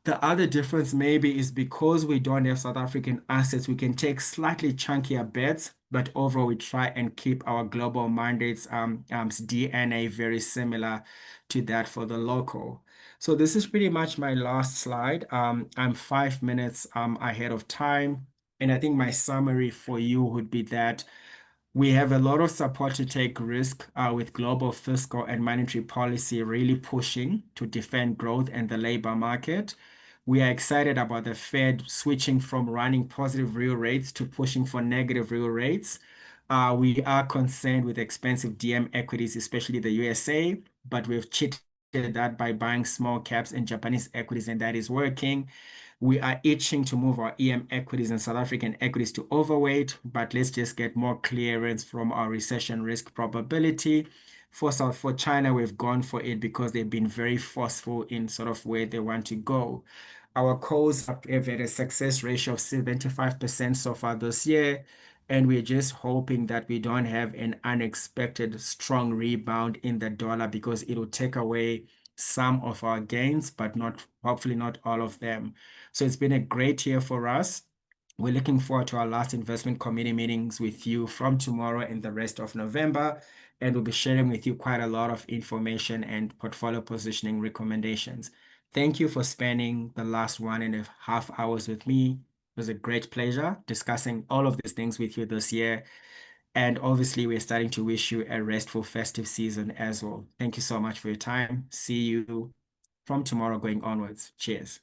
The other difference maybe is because we don't have South African assets, we can take slightly chunkier bets, but overall we try and keep our global mandates DNA very similar to that for the local. So this is pretty much my last slide. I'm 5 minutes ahead of time. And I think my summary for you would be that we have a lot of support to take risk with global fiscal and monetary policy really pushing to defend growth and the labor market. We are excited about the Fed switching from running positive real rates to pushing for negative real rates. We are concerned with expensive DM equities, especially the USA, but we've cheated that by buying small caps and Japanese equities, and that is working. We are itching to move our EM equities and South African equities to overweight, but let's just get more clearance from our recession risk probability. For China, we've gone for it because they've been very forceful in sort of where they want to go. Our calls have had a success ratio of 75% so far this year, and we're just hoping that we don't have an unexpected strong rebound in the dollar because it will take away some of our gains, but not, hopefully not all of them. So it's been a great year for us. We're looking forward to our last investment committee meetings with you from tomorrow and the rest of November. And we'll be sharing with you quite a lot of information and portfolio positioning recommendations. Thank you for spending the last 1.5 hours with me. It was a great pleasure discussing all of these things with you this year. And obviously, we're starting to wish you a restful festive season as well. Thank you so much for your time. See you from tomorrow going onwards. Cheers.